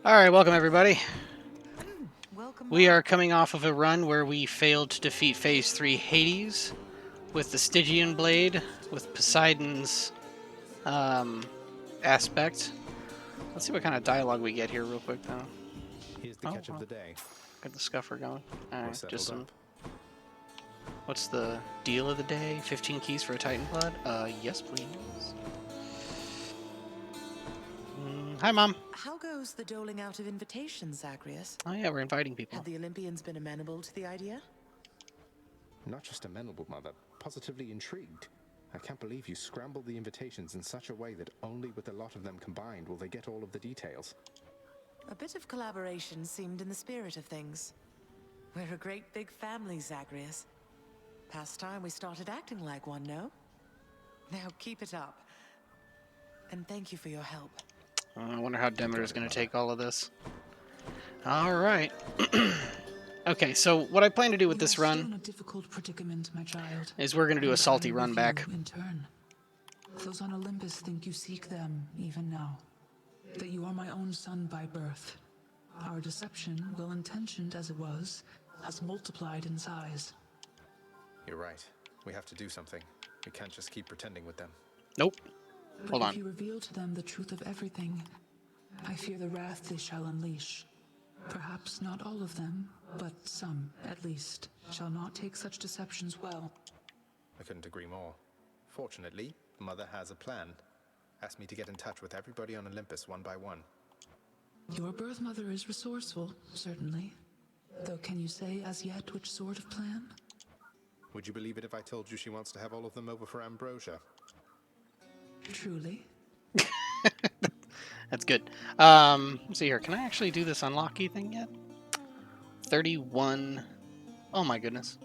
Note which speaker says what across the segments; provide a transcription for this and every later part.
Speaker 1: Alright, welcome everybody.
Speaker 2: Welcome
Speaker 1: We are
Speaker 2: back.
Speaker 1: coming off of a run where we failed to defeat Phase 3 Hades with the Stygian Blade, with Poseidon's aspect. Let's see what kind of dialogue we get here real quick, though.
Speaker 3: Here's the catch of the day.
Speaker 1: Got the scuffer going.
Speaker 3: We're
Speaker 1: Alright,
Speaker 3: settled
Speaker 1: just some...
Speaker 3: up.
Speaker 1: What's the deal of the day? 15 keys for a Titan Blood? Yes please. Hi, Mom.
Speaker 2: How goes the doling out of invitations, Zagreus?
Speaker 1: Oh yeah, we're inviting people.
Speaker 2: Have the Olympians been amenable to the idea?
Speaker 3: Not just amenable, Mother, positively intrigued. I can't believe you scrambled the invitations in such a way that only with the lot of them combined will they get all of the details.
Speaker 2: A bit of collaboration seemed in the spirit of things. We're a great big family, Zagreus. Past time we started acting like one, no? Now keep it up. And thank you for your help.
Speaker 1: I wonder how Demeter's going to take all of this. Alright. Okay, so what I plan to do with this
Speaker 4: You are still in
Speaker 1: run
Speaker 4: a difficult predicament, my child.
Speaker 1: is we're going to do a
Speaker 4: And
Speaker 1: salty
Speaker 4: I
Speaker 1: run
Speaker 4: with
Speaker 1: back.
Speaker 4: you in turn. Those on Olympus think you seek them even now. That you are my own son by birth. Our deception, well intentioned as it was, has multiplied in size.
Speaker 3: You're right. We have to do something. We can't just keep pretending with them.
Speaker 1: Nope.
Speaker 4: But
Speaker 1: Hold
Speaker 4: if
Speaker 1: on.
Speaker 4: you reveal to them the truth of everything, I fear the wrath they shall unleash. Perhaps not all of them, but some, at least, shall not take such deceptions well.
Speaker 3: I couldn't agree more. Fortunately, Mother has a plan. Asked me to get in touch with everybody on Olympus one by one.
Speaker 4: Your birth mother is resourceful, certainly. Though can you say as yet which sort of plan?
Speaker 3: Would you believe it if I told you she wants to have all of them over for ambrosia?
Speaker 4: Truly?
Speaker 1: That's good. Let's see here. Can I actually do this unlock key thing yet? 31. Oh my goodness.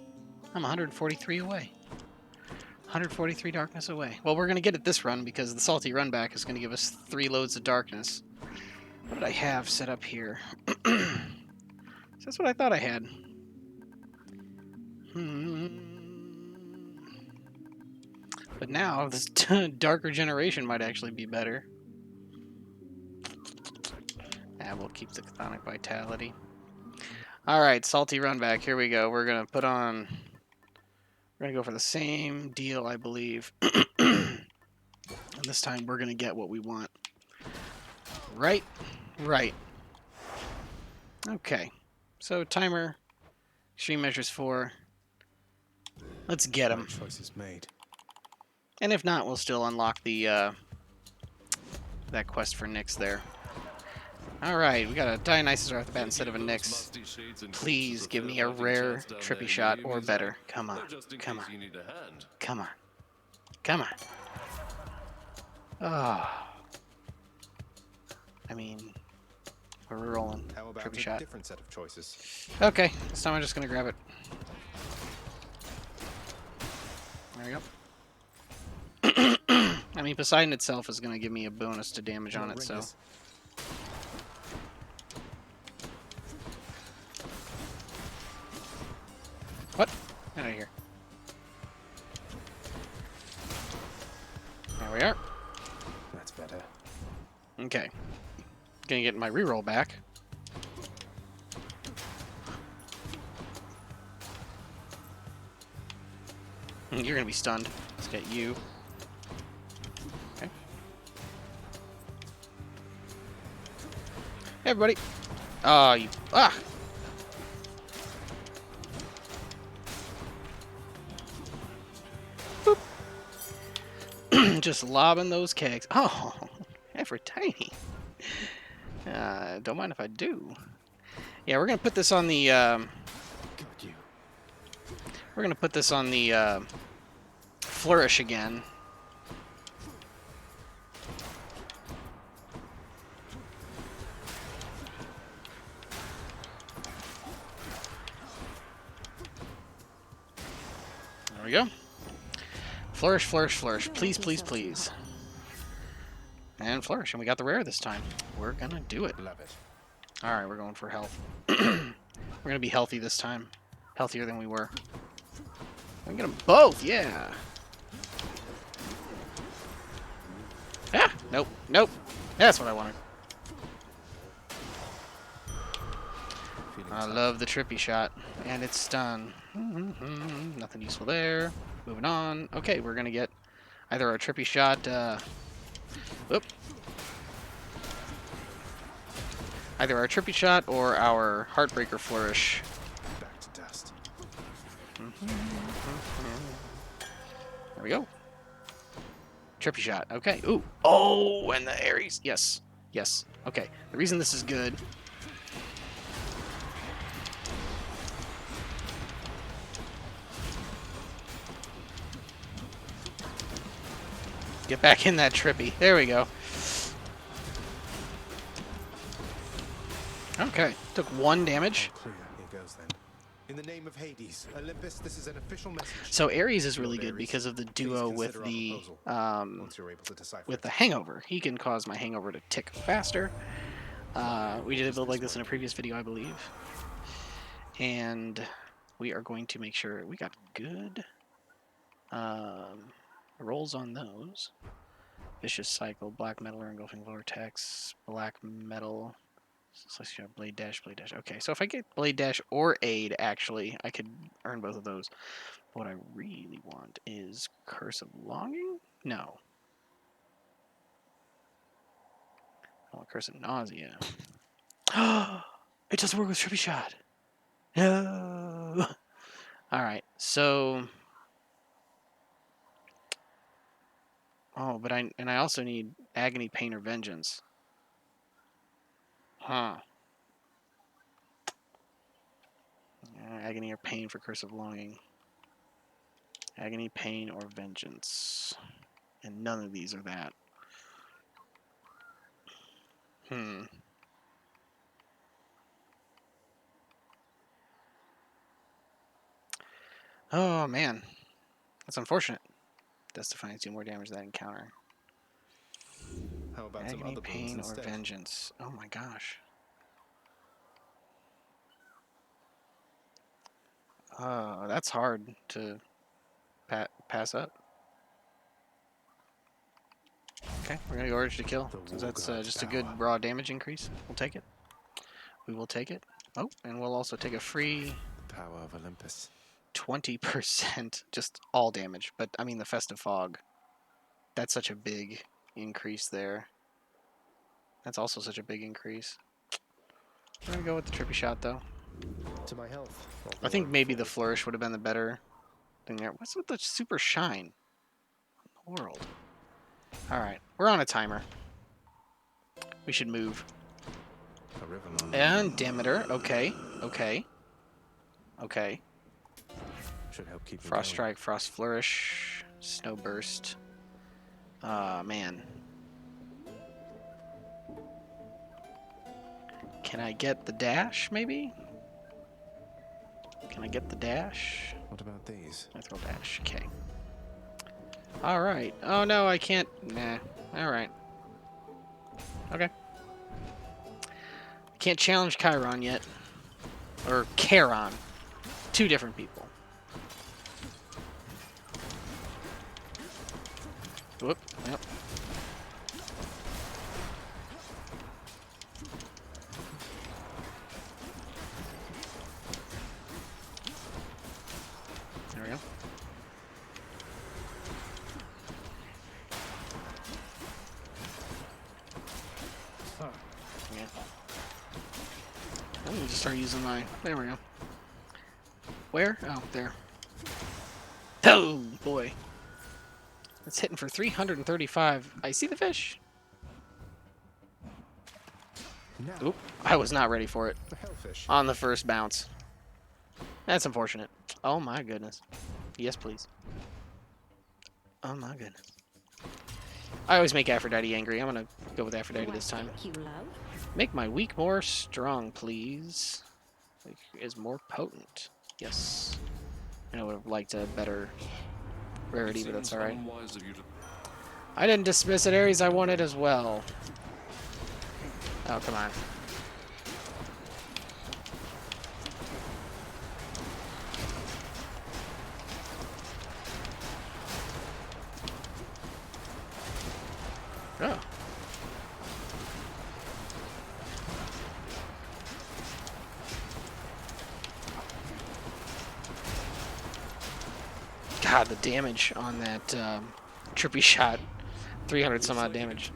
Speaker 1: I'm 143 away. 143 darkness away. Well, we're going to get it this run because the salty run back is going to give us 3 loads of darkness. What did I have set up here? That's what I thought I had. But now, this darker generation might actually be better. We'll keep the chthonic vitality. Alright, salty run back. Here we go. We're going to put on... We're going to go for the same deal, I believe. And this time, we're going to get what we want. Right? Right. Okay. So, timer. Extreme measures 4. Let's get him.
Speaker 3: Choice is made.
Speaker 1: And if not, we'll still unlock the that quest for Nyx there. Alright, we got a Dionysus right off the bat instead of a Nyx. Please give me a rare trippy shot or better. Come on. Come on. Come on. Come on. Ah. I mean, we're rolling.
Speaker 3: How about
Speaker 1: Trippy
Speaker 3: a
Speaker 1: shot.
Speaker 3: different set of choices?
Speaker 1: Okay, this time I'm just gonna grab it. There you go. I mean, Poseidon itself is gonna give me a bonus to damage on it, so... What? Get out of here. There we are.
Speaker 3: That's better.
Speaker 1: Okay. Gonna get my reroll back. You're gonna be stunned. Let's get you. Okay. Hey, everybody. Oh, you... Ah! Boop. Just lobbing those kegs. Oh, ever tiny. Don't mind if I do. Yeah, we're gonna put this on the. We're gonna put this on the flourish again. There we go. Flourish, flourish, flourish. Please, please, please. And flourish, and we got the rare this time. We're gonna do it.
Speaker 3: Love it.
Speaker 1: Alright, we're going for health. We're gonna be healthy this time. Healthier than we were. We can get them both, yeah! Ah! Nope, nope! That's what I wanted. I love the trippy shot. And it's stun. Nothing useful there. Moving on. Okay, we're gonna get either a trippy shot, whoop. Either our trippy shot or our Heartbreaker Flourish.
Speaker 3: Back to dust.
Speaker 1: There we go. Trippy shot. Okay. Ooh. Oh, and the Ares. Yes. Yes. Okay. The reason this is good. Get back in that trippy. There we go. Okay. Took 1 damage.
Speaker 3: Clear. Here goes then. In the name of Hades, Olympus, this is an official message.
Speaker 1: So Ares is really
Speaker 3: Lord
Speaker 1: good
Speaker 3: Ares,
Speaker 1: because of the
Speaker 3: please
Speaker 1: duo with
Speaker 3: consider our
Speaker 1: the
Speaker 3: proposal, once you're able to decipher
Speaker 1: with
Speaker 3: it.
Speaker 1: the hangover. He can cause my hangover to tick faster. We did a build like this in a previous video, I believe. And we are going to make sure we got good rolls on those. Vicious Cycle, Black Metal or Engulfing Vortex, Black Metal, Blade Dash, Blade Dash. Okay, so if I get Blade Dash or Aid, actually, I could earn both of those. What I really want is Curse of Longing? No. I want Curse of Nausea. It doesn't work with Trippy Shot. No. Alright, so... Oh, but I also need Agony, Pain, or Vengeance. Huh. Agony or Pain for Curse of Longing. Agony, Pain, or Vengeance. And none of these are that. Oh, man. That's unfortunate. Does Defiance do more damage to that encounter?
Speaker 3: How about some
Speaker 1: Agony,
Speaker 3: other boons
Speaker 1: Pain, or
Speaker 3: instead?
Speaker 1: Vengeance. Oh my gosh. That's hard to pass up. Okay, we're gonna go Urge to Kill. Since that's just a good raw damage increase. We'll take it. We will take it. Oh, and we'll also take a free
Speaker 3: The power of Olympus.
Speaker 1: 20% just all damage. But I mean the Festive Fog. That's such a big increase there. That's also such a big increase. We're gonna go with the Trippy Shot though.
Speaker 3: To my health.
Speaker 1: I think maybe the Flourish would have been the better thing there. What's with the Super Shine? In the world. Alright, we're on a timer. We should move. And Demeter, okay, okay. Okay.
Speaker 3: Should help keep
Speaker 1: Frost Strike, Frost Flourish, Snow Burst. Man. Can I get the dash, maybe? Can I get the dash?
Speaker 3: What about these?
Speaker 1: I throw dash, okay. Alright. Oh no, I can't. Nah. Alright. Okay. I can't challenge Chiron yet. Or Charon. 2 different people. Whoop. Yep. There we go. Yeah. I'm gonna just start using my... There we go. Where? Oh, there. Oh, boy. It's hitting for 335. I see the fish.
Speaker 3: Now,
Speaker 1: Oop. I was not ready for it
Speaker 3: the hellfish.
Speaker 1: on the first bounce. That's unfortunate. Oh, my goodness. Yes, please. Oh, my goodness. I always make Aphrodite angry. I'm going to go with Aphrodite this time. Make my weak more strong, please. Weak is more potent. Yes. I would have liked a better rarity, but that's alright. I didn't dismiss it, Ares. I want it as well. Oh, come on. Oh. God, the damage on that trippy shot. 300 some odd damage.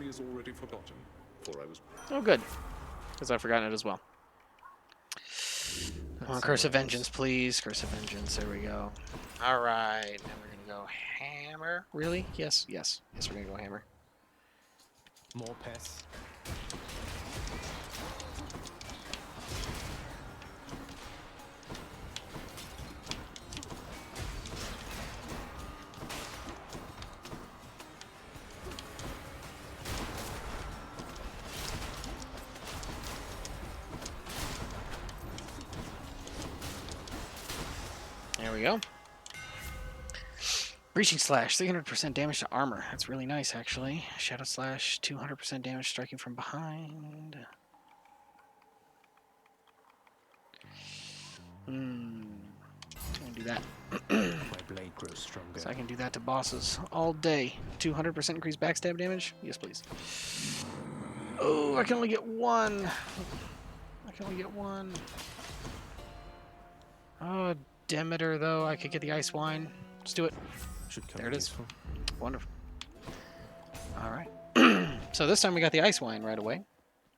Speaker 1: Oh, good. Because I've forgotten it as well. Come on, Curse of Vengeance, please. Curse of Vengeance. There we go. Alright. Now we're going to go hammer. Really? Yes, yes. Yes, we're going to go hammer.
Speaker 3: More pests.
Speaker 1: There we go. Breaching Slash, 300% damage to armor. That's really nice, actually. Shadow Slash, 200% damage striking from behind. I can do that.
Speaker 3: My blade grows stronger.
Speaker 1: So I can do that to bosses all day. 200% increased backstab damage? Yes, please. Oh, I can only get one. I can only get one. Oh, Demeter, though. I could get the Ice Wine. Let's do it.
Speaker 3: Should come
Speaker 1: There it is.
Speaker 3: useful.
Speaker 1: Wonderful. All right. So this time we got the Ice Wine right away.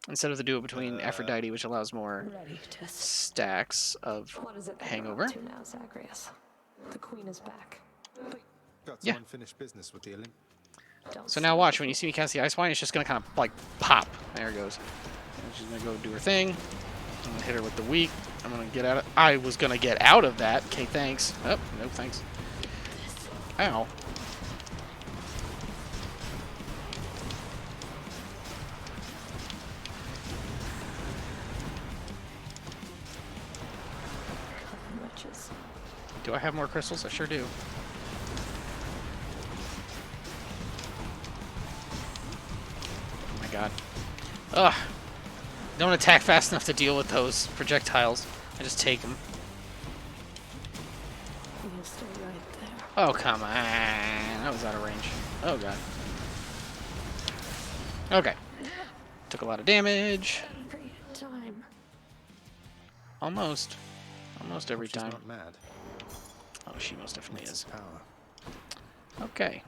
Speaker 1: Instead of the duo between Aphrodite, which allows more
Speaker 5: Ready to.
Speaker 1: stacks of
Speaker 5: What is it that
Speaker 1: hangover.
Speaker 5: we're up to now, Zagreus? The queen is back.
Speaker 3: Got
Speaker 1: Yeah.
Speaker 3: some unfinished business with the Olymp.
Speaker 5: Don't
Speaker 1: So now watch, when you see me cast the Ice Wine, it's just going to kind of like pop. There it goes. And she's going to go do her thing. I'm going to hit her with the weak. I'm going to get out of... I was going to get out of that. Okay, thanks. Oh, no thanks. Ow.
Speaker 5: witches.
Speaker 1: Do I have more crystals? I sure do. Oh my god. Ugh. Don't attack fast enough to deal with those projectiles. I just take them.
Speaker 5: You stay right there.
Speaker 1: Oh, come on. That was out of range. Oh, God. Okay. Took a lot of damage.
Speaker 5: Every time.
Speaker 1: Almost. Almost every
Speaker 3: She's
Speaker 1: time.
Speaker 3: not mad.
Speaker 1: Oh, she most definitely
Speaker 3: It's
Speaker 1: is.
Speaker 3: power.
Speaker 1: Okay.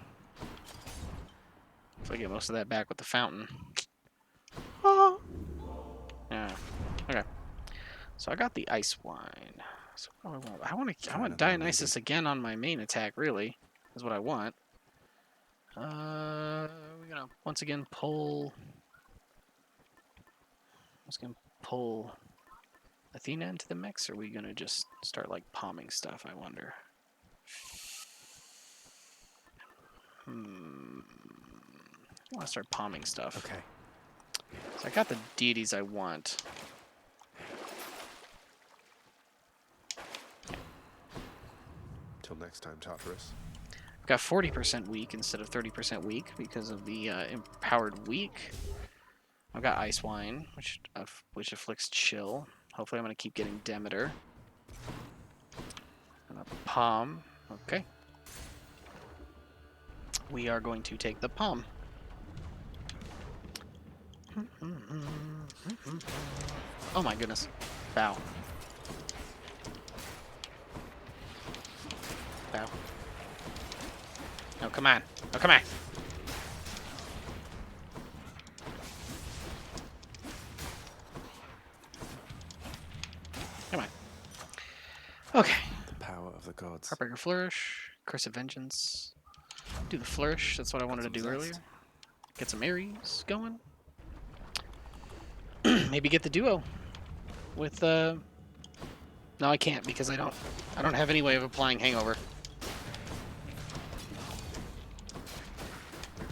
Speaker 1: If I get most of that back with the fountain. Oh. Yeah. Okay. So I got the ice wine. So what do I want? I want Dionysus again on my main attack. Really, is what I want. We're gonna once again pull. Once again pull Athena into the mix. Or are we gonna just start like palming stuff? I wonder. I want to start palming stuff.
Speaker 3: Okay.
Speaker 1: So I got the deities I want.
Speaker 3: Till next time, Tartarus.
Speaker 1: I've got 40% weak instead of 30% weak because of the empowered weak. I've got Ice Wine, which afflicts chill. Hopefully I'm going to keep getting Demeter. And a Palm. Okay. We are going to take the Palm. Oh my goodness. Bow. Bow. Oh, come on. Oh, come on. Come on. Okay.
Speaker 3: The power of the gods.
Speaker 1: Heartbreaker Flourish. Curse of Vengeance. Do the Flourish. That's what I wanted to do earlier. Get some Ares going. Maybe get the duo with no, I can't because I don't have any way of applying hangover.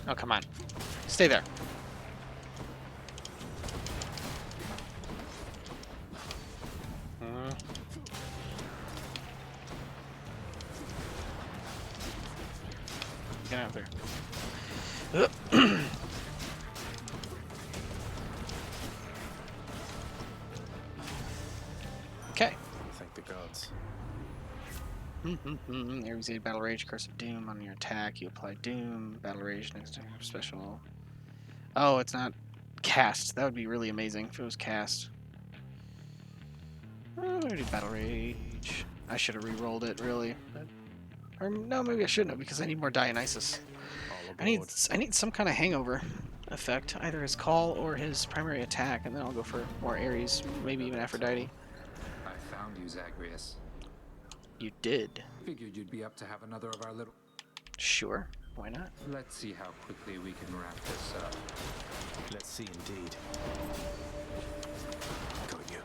Speaker 1: Oh, come on. Stay there. Get out there. Okay.
Speaker 3: Thank the gods.
Speaker 1: Ares 8 Battle Rage, Curse of Doom on your attack. You apply Doom. Battle Rage next to special. Oh, it's not cast. That would be really amazing if it was cast. Oh, I do Battle Rage. I should have re-rolled it, really. But Or no, maybe I shouldn't have because I need more Dionysus.
Speaker 3: All
Speaker 1: I need
Speaker 3: aboard.
Speaker 1: I need some kind of hangover effect, either his call or his primary attack, and then I'll go for more Ares, maybe even Aphrodite.
Speaker 6: I found you, Zagreus.
Speaker 1: You did.
Speaker 6: Figured you'd be up to have another of our little...
Speaker 1: Sure. Why not?
Speaker 6: Let's see how quickly we can wrap this up.
Speaker 3: Let's see indeed. Got you.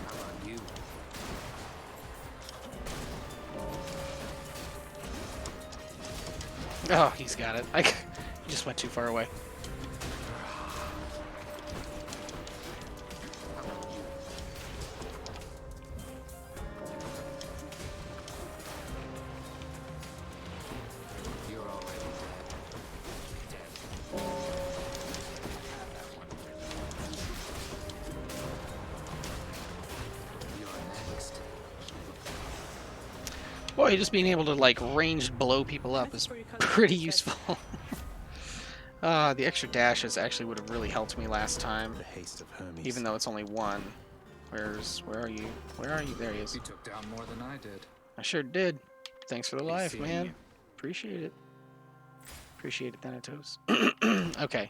Speaker 6: How about you?
Speaker 1: Oh, he's got it. He just went too far away.
Speaker 6: How about you? You're already dead. Dead. Have that one. You're next.
Speaker 1: Boy, just being able to like ranged blow people up is pretty useful. The extra dashes actually would have really helped me last time,
Speaker 3: The haste of Hermes.
Speaker 1: even though it's only one. Where are you? Where are you? There he is.
Speaker 6: You took down more than I did.
Speaker 1: I sure did. Thanks for the
Speaker 6: Be
Speaker 1: life,
Speaker 6: seeing
Speaker 1: man.
Speaker 6: you.
Speaker 1: Appreciate it. Appreciate it, Thanatos. Okay.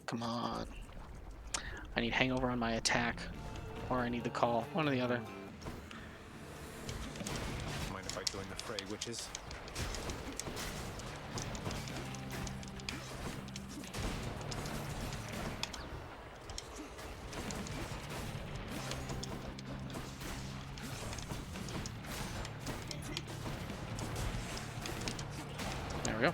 Speaker 1: Come on. I need hangover on my attack, or I need the call. One or the other.
Speaker 3: Mind if I join the fray, witches?
Speaker 1: There we go.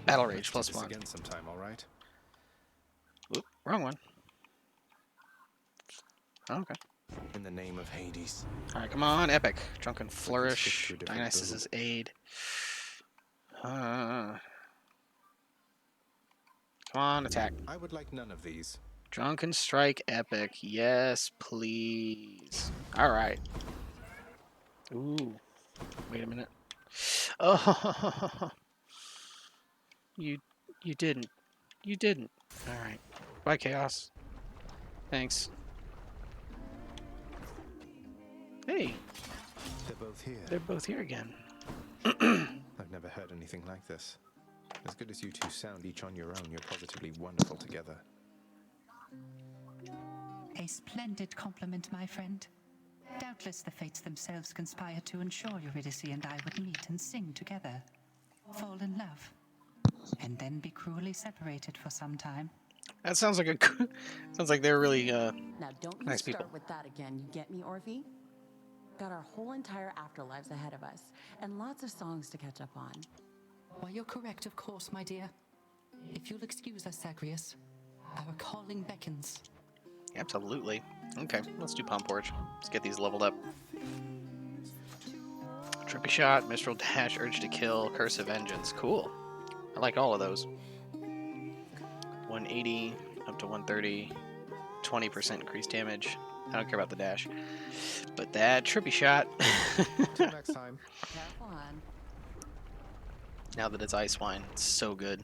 Speaker 1: Battle rage
Speaker 3: Let's do
Speaker 1: plus
Speaker 3: this
Speaker 1: 1.
Speaker 3: again sometime, all right?
Speaker 1: Oop, wrong one. Oh, okay.
Speaker 3: In the name of Hades.
Speaker 1: Alright, come on, epic. Drunken
Speaker 3: stick
Speaker 1: Flourish.
Speaker 3: to a different
Speaker 1: Dionysus's aid. Come on, attack.
Speaker 3: I would like none of these.
Speaker 1: Drunken Strike epic. Yes, please. Alright. Ooh. Wait a minute. Oh, you didn't. You didn't. Alright. Bye, Chaos. Thanks. Hey,
Speaker 3: They're both here.
Speaker 1: they're both here again.
Speaker 3: I've never heard anything like this. As good as you two sound each on your own, you're positively wonderful together.
Speaker 7: A splendid compliment, my friend. Doubtless the fates themselves conspire to ensure Eurydice and I would meet and sing together, fall in love, and then be cruelly separated for some time.
Speaker 1: That sounds like a sounds like they're really
Speaker 8: Now don't you
Speaker 1: Nice
Speaker 8: start
Speaker 1: people.
Speaker 8: with that again, you get me, Orphe? Got our whole entire afterlives ahead of us, and lots of songs to catch up on.
Speaker 7: Why, you're correct, of course, my dear. If you'll excuse us, Zagreus, our calling beckons.
Speaker 1: absolutely. Okay, let's do Palm Porch. Let's get these leveled up. Trippy Shot, Mistral Dash, Urge to Kill, Curse of Vengeance. Cool. I like all of those. 180 up to 130, 20% increased damage. I don't care about the dash. But that Trippy Shot,
Speaker 3: Till next time.
Speaker 8: Careful, hon.
Speaker 1: now that it's Ice Wine, it's so good.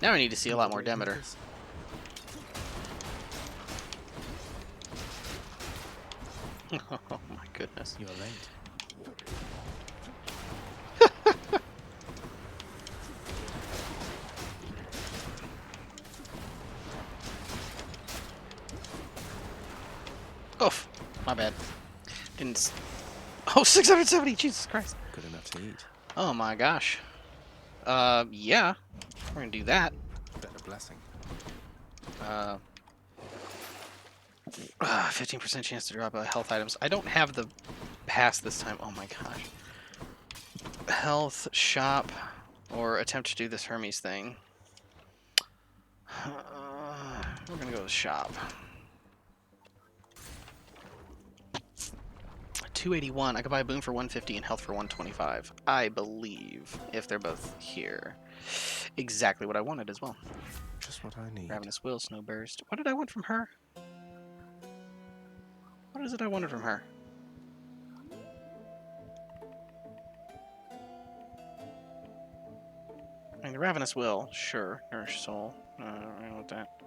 Speaker 1: Now I need to see a lot more Demeter. Oh my goodness.
Speaker 3: You're late.
Speaker 1: Oof, my bad. Didn't. Oh, 670! Jesus Christ.
Speaker 3: Good enough to eat.
Speaker 1: Oh my gosh. Yeah. We're gonna do that.
Speaker 3: Better blessing.
Speaker 1: 15% chance to drop health items. I don't have the pass this time. Oh my gosh. Health, shop, or attempt to do this Hermes thing. We're gonna go with shop. 281. I could buy a boon for 150 and health for 125. I believe, if they're both here. Exactly what I wanted as well.
Speaker 3: Just what I need.
Speaker 1: Ravenous Will, Snow Burst. What did I want from her? What is it I wanted from her? I mean, the Ravenous Will, sure. Nourish Soul. I don't know what that.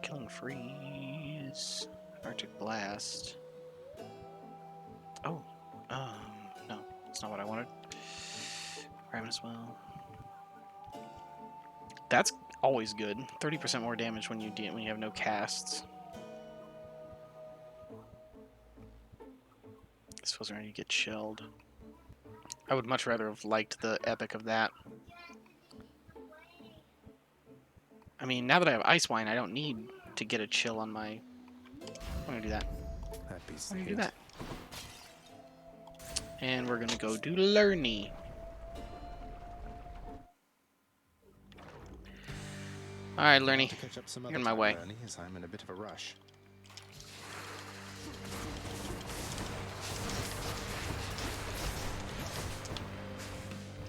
Speaker 1: Killing Freeze. Arctic Blast. Oh. No. That's not what I wanted. Ravenous Will. That's always good. 30% more damage when you have no casts. I suppose we're going to get chilled. I would much rather have liked the epic of that. I mean, now that I have Ice Wine, I don't need to get a chill on my... I'm going to do that.
Speaker 3: That beats
Speaker 1: I'm
Speaker 3: the
Speaker 1: going to do
Speaker 3: heat.
Speaker 1: that. And we're going to go do Lurney. Alright, Lurney.
Speaker 3: To catch up some
Speaker 1: You're
Speaker 3: other
Speaker 1: in my
Speaker 3: time,
Speaker 1: way.
Speaker 3: Bernie, as I'm in a bit of a rush.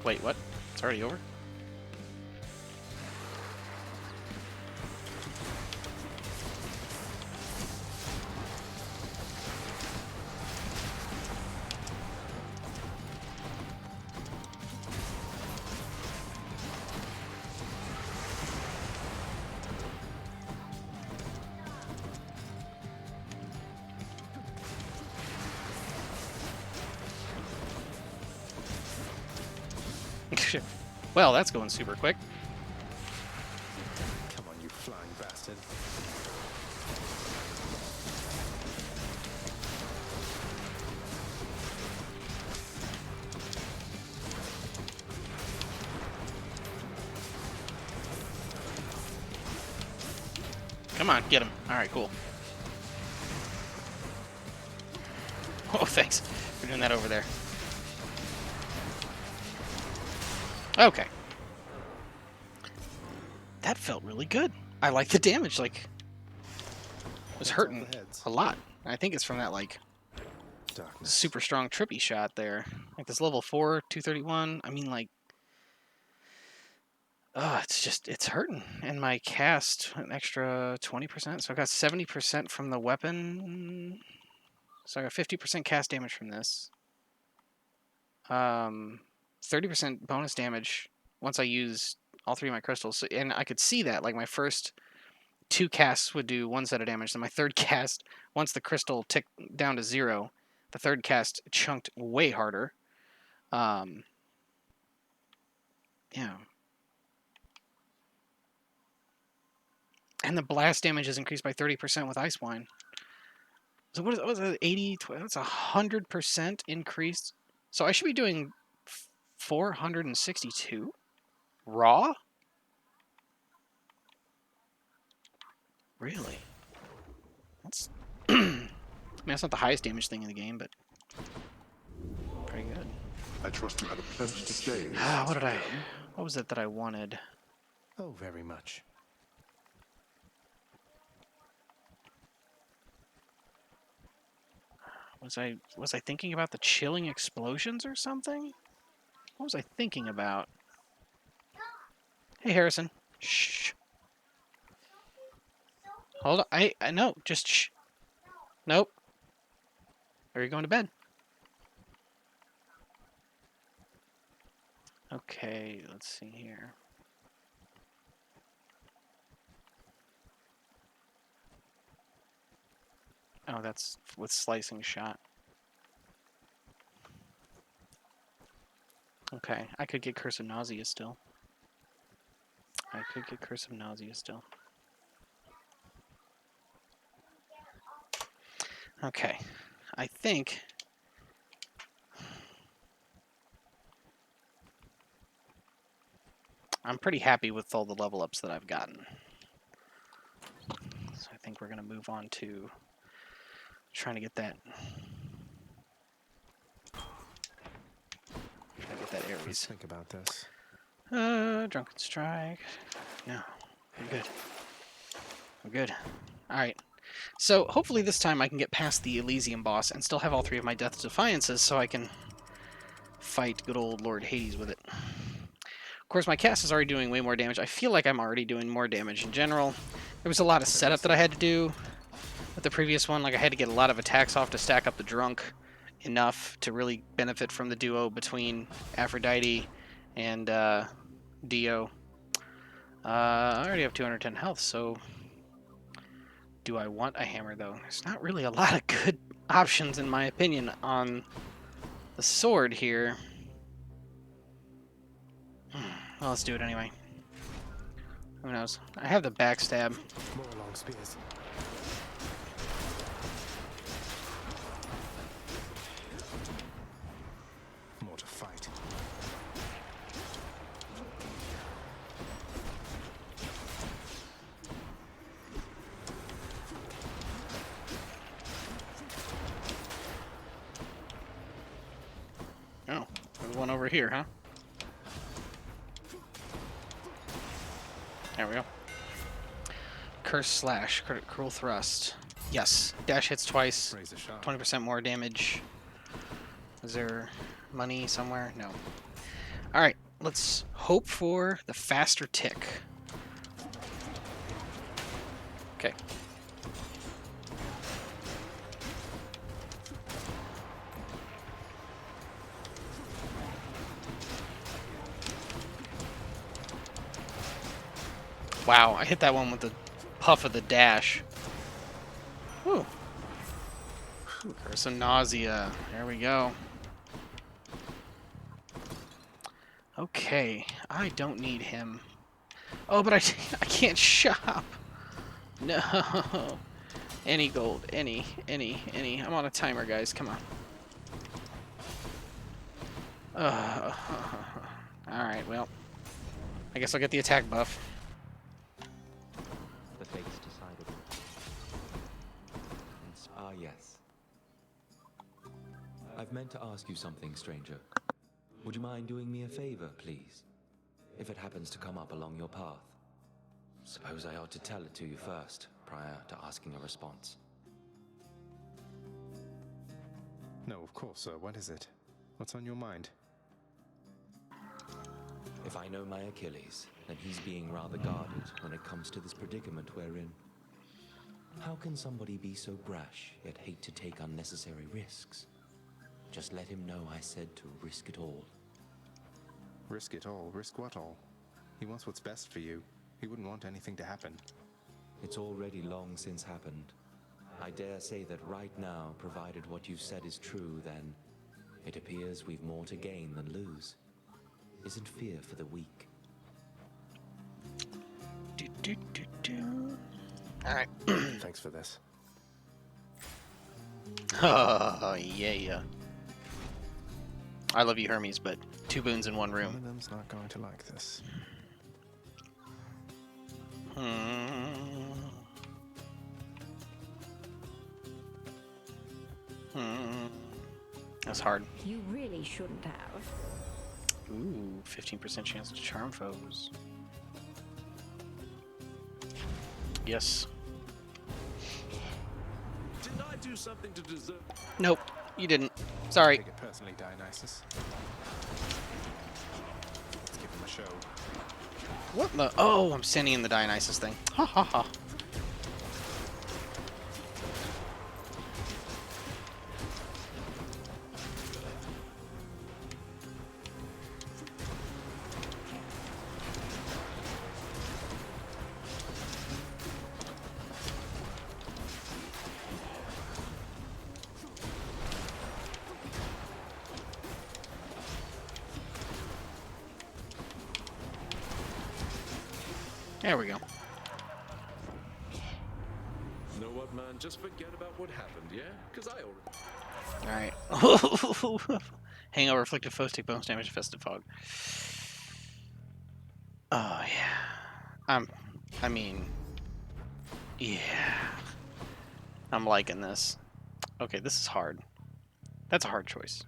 Speaker 1: Wait, what? It's already over? Well, that's going super quick.
Speaker 3: Come on, you flying bastard.
Speaker 1: Come on, get him. Alright, cool. Oh, thanks for doing that over there. Okay. That felt really good. I like the damage, like... It was hurting a lot. I think it's from that, like,
Speaker 3: Darkness.
Speaker 1: super strong trippy shot there. Like, this level 4, 231, I mean, like... Oh, it's hurting. And my cast, an extra 20%. So I got 70% from the weapon. So I got 50% cast damage from this. 30% bonus damage once I use all 3 of my crystals. So, and I could see that, like, my first 2 casts would do 1 set of damage. Then my third cast, once the crystal ticked down to 0, the third cast chunked way harder. Yeah. And the blast damage is increased by 30% with Ice Wine. So what was it? 80? That's 100% increase. So I should be doing 462 raw. Really? That's. I mean, that's not the highest damage thing in the game, but pretty good.
Speaker 9: I trust you had a place to stay.
Speaker 1: What did I? What was it that I wanted?
Speaker 3: Oh, very much.
Speaker 1: Was I thinking about the chilling explosions or something? What was I thinking about? Hey, Harrison. Shh. Hold on. I no, just shh. Nope. Are you going to bed? Okay, let's see here. Oh, that's with slicing shot. Okay, I could get Curse of Nausea still. Okay, I think... I'm pretty happy with all the level ups that I've gotten. So I think we're going to move on to trying to get that...
Speaker 3: Let's
Speaker 1: Ares.
Speaker 3: think about this.
Speaker 1: Drunken Strike. No, we're good. Alright. So, hopefully this time I can get past the Elysium boss and still have all 3 of my Death Defiances so I can fight good old Lord Hades with it. Of course, my cast is already doing way more damage. I feel like I'm already doing more damage in general. There was a lot of setup that I had to do with the previous one. Like, I had to get a lot of attacks off to stack up the Drunk enough to really benefit from the duo between Aphrodite and Dio. I already have 210 health, so do I want a hammer though? There's not really a lot of good options in my opinion on the sword here. Well, let's do it anyway. Who knows? I have the backstab.
Speaker 3: More long spears. More to fight.
Speaker 1: Oh, there's one over here, huh? There we go. Curse slash, cruel thrust. Yes, dash hits twice,
Speaker 3: Razor sharp.
Speaker 1: 20% more damage. Is there money somewhere? No. All right, let's hope for the faster tick. Okay. Wow, I hit that one with the puff of the dash. Whew. Curse of nausea. There we go. Okay, I don't need him. Oh, but I can't shop. No. Any gold. Any. I'm on a timer, guys. Come on. Alright, well. I guess I'll get the attack buff.
Speaker 10: The fates decided. Ah, yes. I've meant to ask you something, stranger. Would you mind doing me a favor, please? If it happens to come up along your path. Suppose I ought to tell it to you first, prior to asking a response.
Speaker 3: No, of course, sir. What is it? What's on your mind?
Speaker 10: If I know my Achilles, then he's being rather guarded when it comes to this predicament we're in. How can somebody be so brash, yet hate to take unnecessary risks? Just let him know I said to risk it all.
Speaker 3: Risk it all? Risk what all? He wants what's best for you. He wouldn't want anything to happen.
Speaker 10: It's already long since happened. I dare say that right now, provided what you've said is true, then it appears we've more to gain than lose. Isn't fear for the weak?
Speaker 1: Alright.
Speaker 3: Thanks for this.
Speaker 1: Oh, yeah. I love you, Hermes, but 2 boons in 1
Speaker 3: One
Speaker 1: room.
Speaker 3: of them's not going to like this.
Speaker 1: That's hard.
Speaker 5: You really shouldn't have.
Speaker 1: Ooh, 15% chance to charm foes. Yes.
Speaker 11: Did I do something to deserve?
Speaker 1: Nope, you didn't. Sorry.
Speaker 3: Take it personally, Dionysus. Let's give him a show.
Speaker 1: What the? Oh, I'm sending in the Dionysus thing. Ha ha ha. There we go.
Speaker 11: You know what, man? Just forget about what happened, yeah? Because I already...
Speaker 1: Alright. Hangover, afflicted foes take bonus damage, infested fog. Oh, yeah. I mean... Yeah. I'm liking this. Okay, this is hard. That's a hard choice.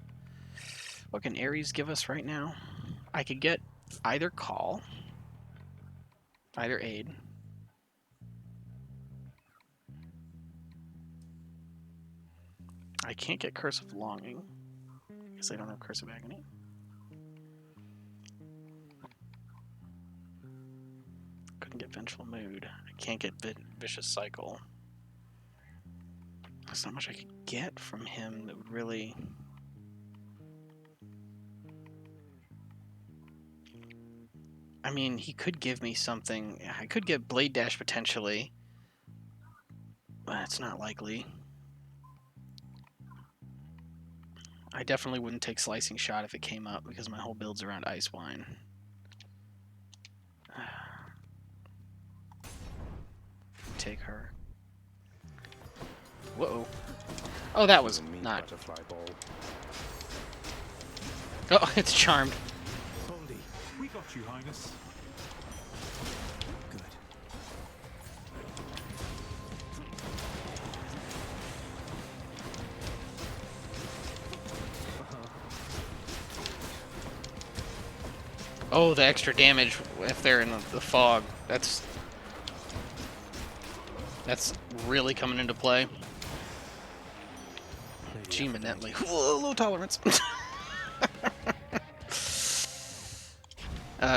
Speaker 1: What can Ares give us right now? I could get either call... either aid. I can't get Curse of Longing. Guess I don't have Curse of Agony. Couldn't get Vengeful Mood. I can't get Vicious Cycle. There's not much I could get from him that would really... I mean, he could give me something. I could get Blade Dash potentially. But it's not likely. I definitely wouldn't take Slicing Shot if it came up because my whole build's around Ice Wine. Take her. Whoa. Oh, that was not.
Speaker 3: Butterfly ball.
Speaker 1: Oh, it's charmed.
Speaker 12: Baldy, we got you, Highness. Good.
Speaker 1: Oh, the extra damage if they're in the fog. That's really coming into play. Gee, Manetly. Low tolerance.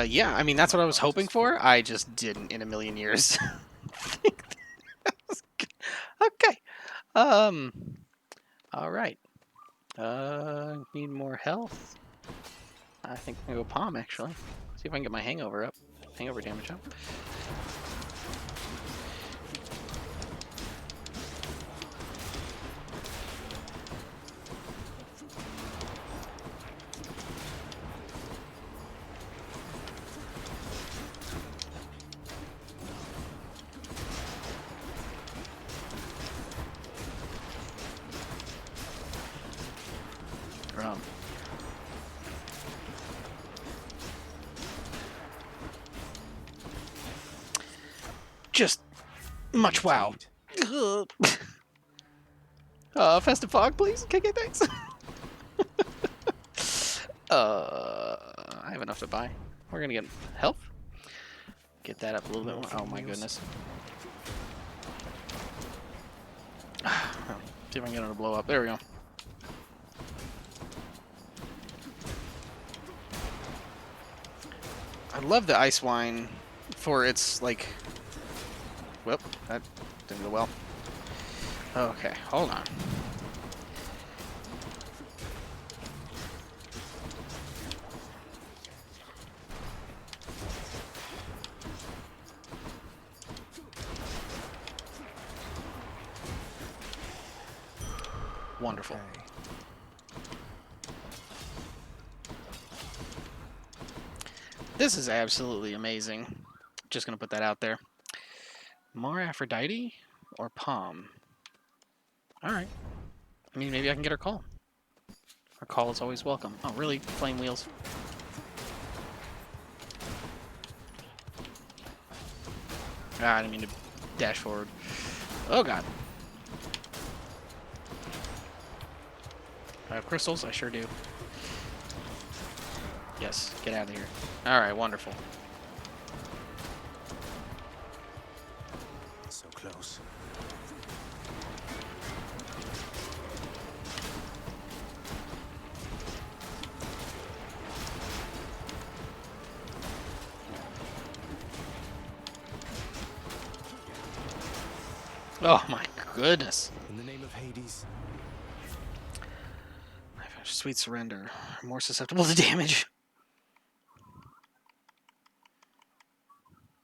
Speaker 1: Yeah, I mean, that's what I was hoping for. I just didn't in a million years think that was good. Okay. All right. Need more health. I think I'm gonna go Palm, actually. See if I can get my hangover up. Hangover damage up. Just much wow. Festive Fog, please. KK, thanks. I have enough to buy. We're gonna get health. Get that up a little bit more. Oh my goodness. See if I can get it to blow up. There we go. I love the Ice Wine for its, like... Whoop, that didn't go well. Okay, hold on. Wonderful.
Speaker 3: Okay.
Speaker 1: This is absolutely amazing. Just gonna put that out there. More Aphrodite or Palm? Alright. I mean, maybe I can get her call. Her call is always welcome. Oh, really? Flame wheels. Ah, I didn't mean to dash forward. Oh, God. I have crystals? I sure do. Yes, get out of here. Alright, wonderful.
Speaker 3: So close.
Speaker 1: Oh my goodness.
Speaker 3: In the name of Hades.
Speaker 1: Sweet Surrender. More susceptible to damage.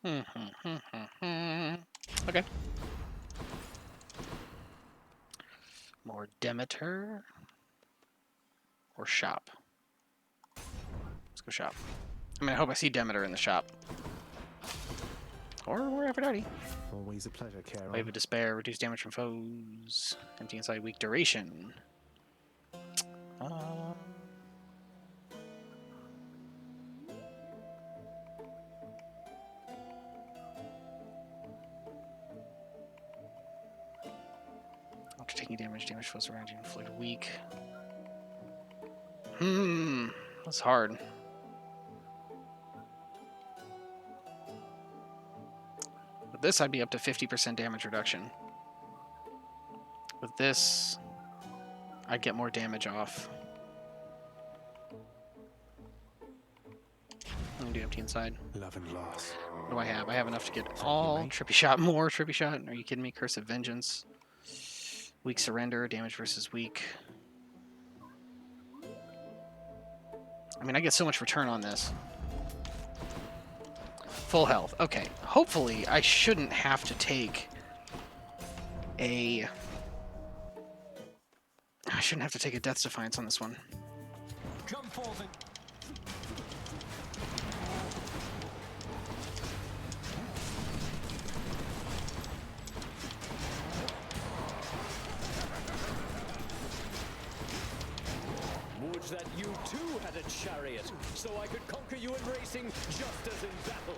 Speaker 1: Okay. More Demeter. Or shop. Let's go shop. I mean, I hope I see Demeter in the shop. Or more Aphrodite.
Speaker 3: Always a pleasure, Carol.
Speaker 1: Wave of Despair. Reduce damage from foes. Empty inside. Weak duration. After taking damage, damage foes around you inflict weak. That's hard. With this, I'd be up to 50% damage reduction. With this, I'd get more damage off. I'm gonna do empty inside.
Speaker 3: Love and loss.
Speaker 1: What do I have? I have enough to get all Trippy Shot, more Trippy Shot. Are you kidding me? Curse of Vengeance. Weak Surrender, damage versus weak. I mean, I get so much return on this. Full health. Okay. Hopefully, I shouldn't have to take a... I shouldn't have to take a Death's Defiance on this one.
Speaker 10: Come forth and
Speaker 13: Would that you too had a chariot, so I could conquer you in racing just as in battle.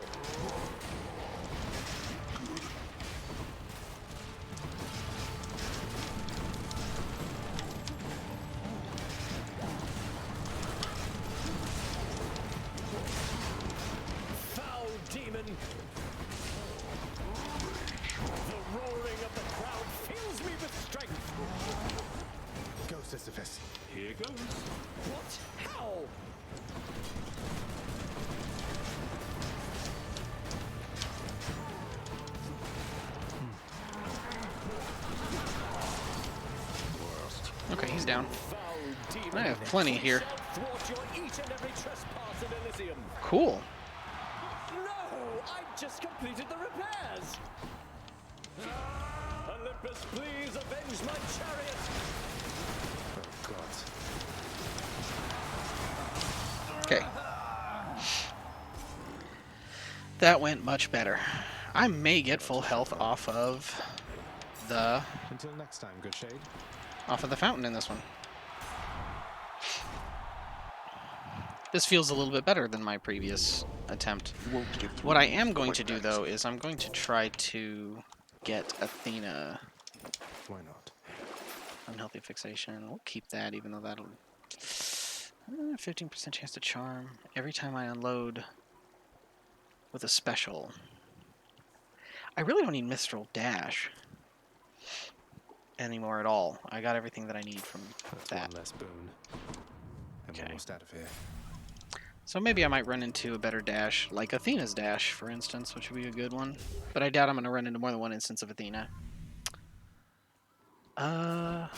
Speaker 13: Foul demon! The roaring of the crowd fills me with strength.
Speaker 3: Go, Sisyphus.
Speaker 12: Here goes.
Speaker 13: What? How?
Speaker 1: Okay, he's down.
Speaker 13: Foul demon!
Speaker 1: I have plenty here.
Speaker 13: Thwart your each and every trespass in Elysium.
Speaker 1: Cool.
Speaker 13: No! I just completed the repairs! Olympus, please avenge my chariot!
Speaker 3: Oh, God.
Speaker 1: Okay. That went much better. I may get full health off of the
Speaker 3: Until next time, good shade.
Speaker 1: fountain in this one. This feels a little bit better than my previous attempt. What I am going to do, though, is I'm going to try to get Athena.
Speaker 3: Why not?
Speaker 1: Unhealthy fixation. We'll keep that, even though that'll... 15% chance to charm. Every time I unload with a special. I really don't need Mistral Dash anymore at all. I got everything that I need from
Speaker 3: That's
Speaker 1: that.
Speaker 3: one less boon. I'm
Speaker 1: Okay.
Speaker 3: almost out of here.
Speaker 1: So maybe I might run into a better dash, like Athena's dash, for instance, which would be a good one. But I doubt I'm going to run into more than one instance of Athena.
Speaker 3: I've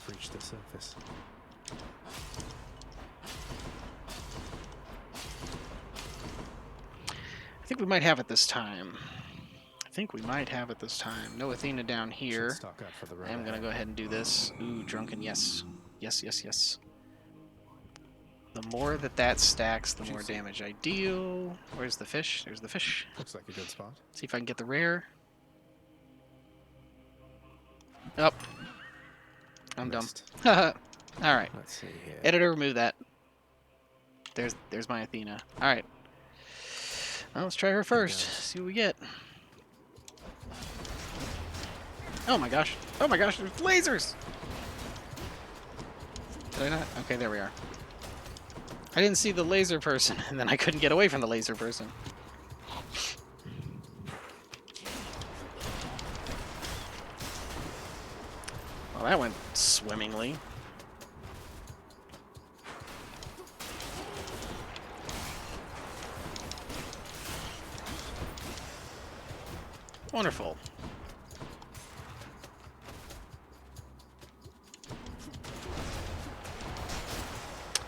Speaker 3: reached the surface.
Speaker 1: I think we might have it this time. No Athena down here.
Speaker 3: Should stock up for the road
Speaker 1: I'm going to
Speaker 3: ahead.
Speaker 1: go ahead and do this. Ooh, Drunken, yes. Yes. The more that stacks, the more damage I deal. Where's the fish? There's the fish.
Speaker 3: Looks like a good spot.
Speaker 1: See if I can get the rare. Up. I'm dumb. Alright.
Speaker 3: Let's see here.
Speaker 1: Editor, remove that. There's my Athena. Alright. Well, let's try her first. See what we get. Oh my gosh. Oh my gosh, there's lasers! Did I not? Okay, there we are. I didn't see the laser person, and then I couldn't get away from the laser person. Well, that went swimmingly. Wonderful.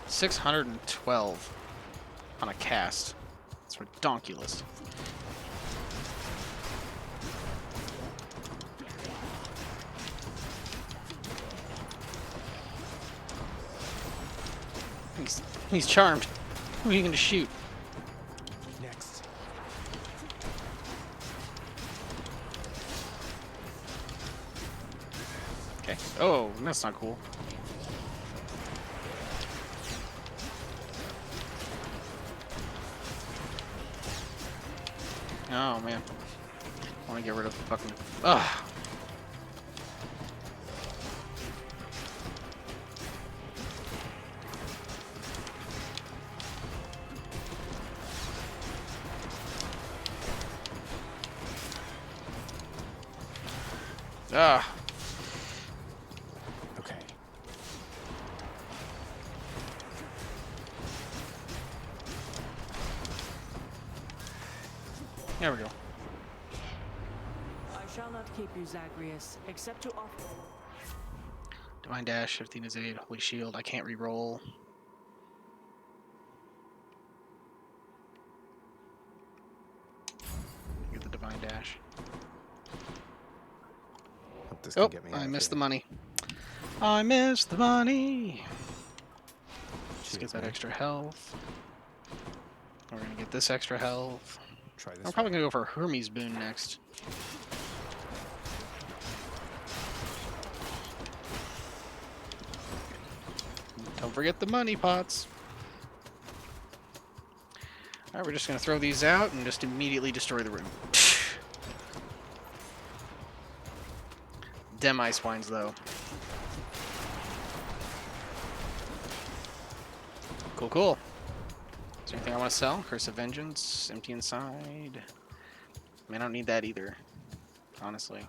Speaker 1: $612 on a cast. It's redonkulous. He's charmed. Who are you going to shoot?
Speaker 3: Next.
Speaker 1: Okay. Oh, that's not cool. Oh man. I want to get rid of fucking. Ugh. Ah.
Speaker 3: Okay.
Speaker 1: There we go.
Speaker 14: I shall not keep you, Zagreus, except to offer.
Speaker 1: Divine Dash, 15 is 8, Holy Shield. I can't re-roll.
Speaker 3: This can
Speaker 1: Oh,
Speaker 3: get me
Speaker 1: I
Speaker 3: out of
Speaker 1: missed the
Speaker 3: here.
Speaker 1: money. I missed the money. Let's get
Speaker 3: Cheers,
Speaker 1: that
Speaker 3: mate.
Speaker 1: extra health. We're gonna get this extra health.
Speaker 3: Try this
Speaker 1: I'm probably
Speaker 3: one.
Speaker 1: gonna go for Hermes boon next. Don't forget the money pots. Alright, we're just gonna throw these out and just immediately destroy the room. Dem ice wines though. Cool, cool. Is there anything I want to sell? Curse of Vengeance, empty inside. I mean, I don't need that either, honestly.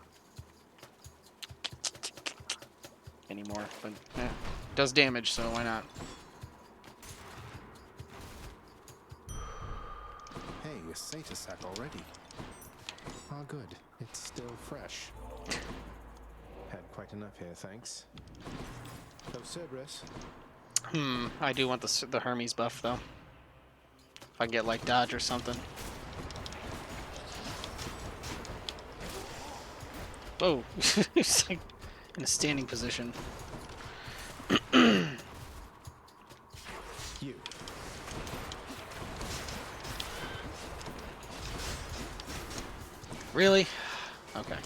Speaker 1: Anymore, but does damage, so why not?
Speaker 3: Hey, a Satyr sack already. Ah, good. It's still fresh. Had quite enough here, thanks. So, Cerberus.
Speaker 1: I do want the Hermes buff though. If I can get like dodge or something. Whoa, it's like in a standing position.
Speaker 3: You.
Speaker 1: Really? Okay.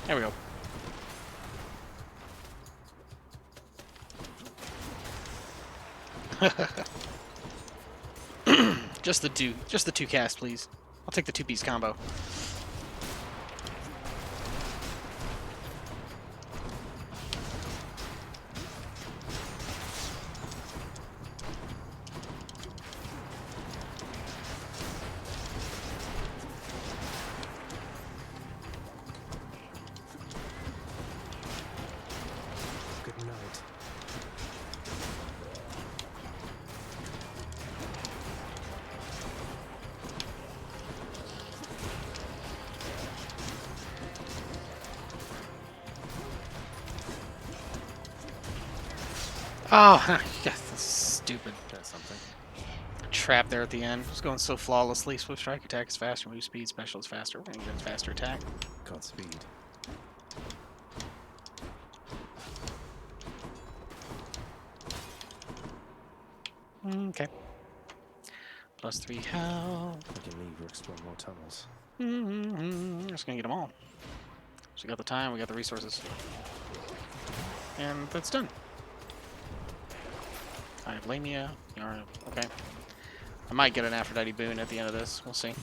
Speaker 1: There we go. Just the two cast, please. I'll take the 2-piece combo.
Speaker 3: Good night.
Speaker 1: Oh, yes, that's stupid.
Speaker 3: That's something.
Speaker 1: Trap there at the end. Just going so flawlessly. Swift strike attack is faster, move speed, special is faster. We're gonna get faster attack.
Speaker 3: Godspeed.
Speaker 1: Okay. Plus 3 health.
Speaker 3: I can leave or explore more tunnels.
Speaker 1: We're just gonna get them all. So we got the time, we got the resources. And that's done. I have Lamia. Yarn. Okay. I might get an Aphrodite boon at the end of this. We'll see.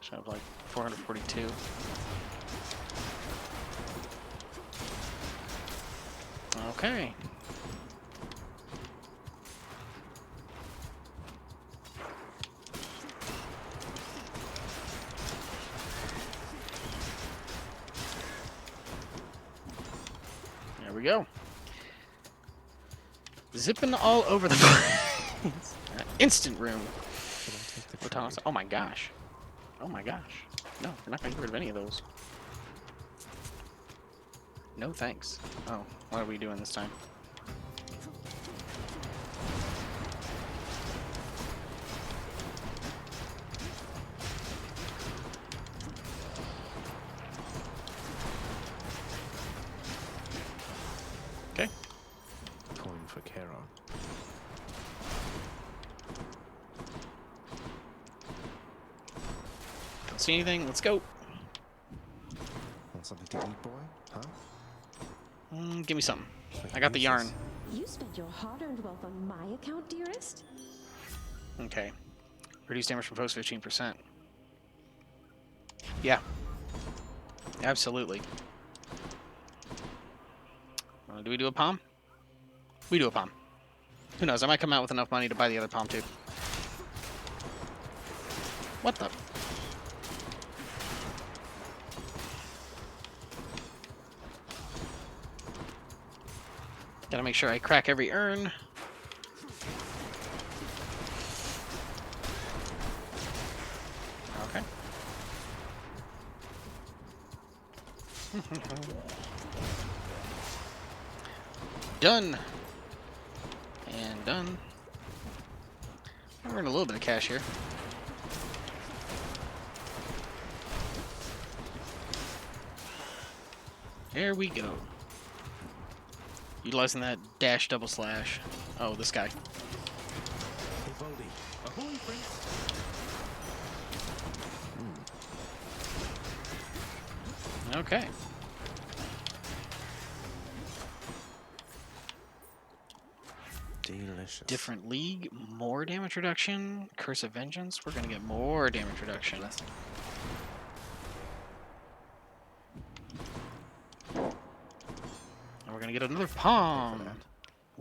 Speaker 1: Should have like 442. Okay. There we go. Zipping all over the place. Instant room. Oh my gosh. Oh my gosh. No, we're not going to get rid of any of those. No thanks. Oh, what are we doing this time? Okay.
Speaker 3: Coin for Charon.
Speaker 1: Don't see anything. Let's go.
Speaker 3: Want something to eat, boy? Huh?
Speaker 1: Give me something. I got the yarn.
Speaker 5: You spent your hard-earned wealth on my account, dearest?
Speaker 1: Okay. Reduce damage from foes 15%. Yeah. Absolutely. Do we do a palm? We do a palm. Who knows? I might come out with enough money to buy the other palm too. What the? Gotta make sure I crack every urn. Okay. Done. And done. We're in a little bit of cash here. There we go. Utilizing that dash double slash. Oh, this guy.
Speaker 3: Hey, Voldy.
Speaker 12: Ahoy, Prince.
Speaker 1: Okay.
Speaker 3: Delicious.
Speaker 1: Different league, more damage reduction. Curse of Vengeance, we're gonna get more damage reduction. And we're gonna get another palm.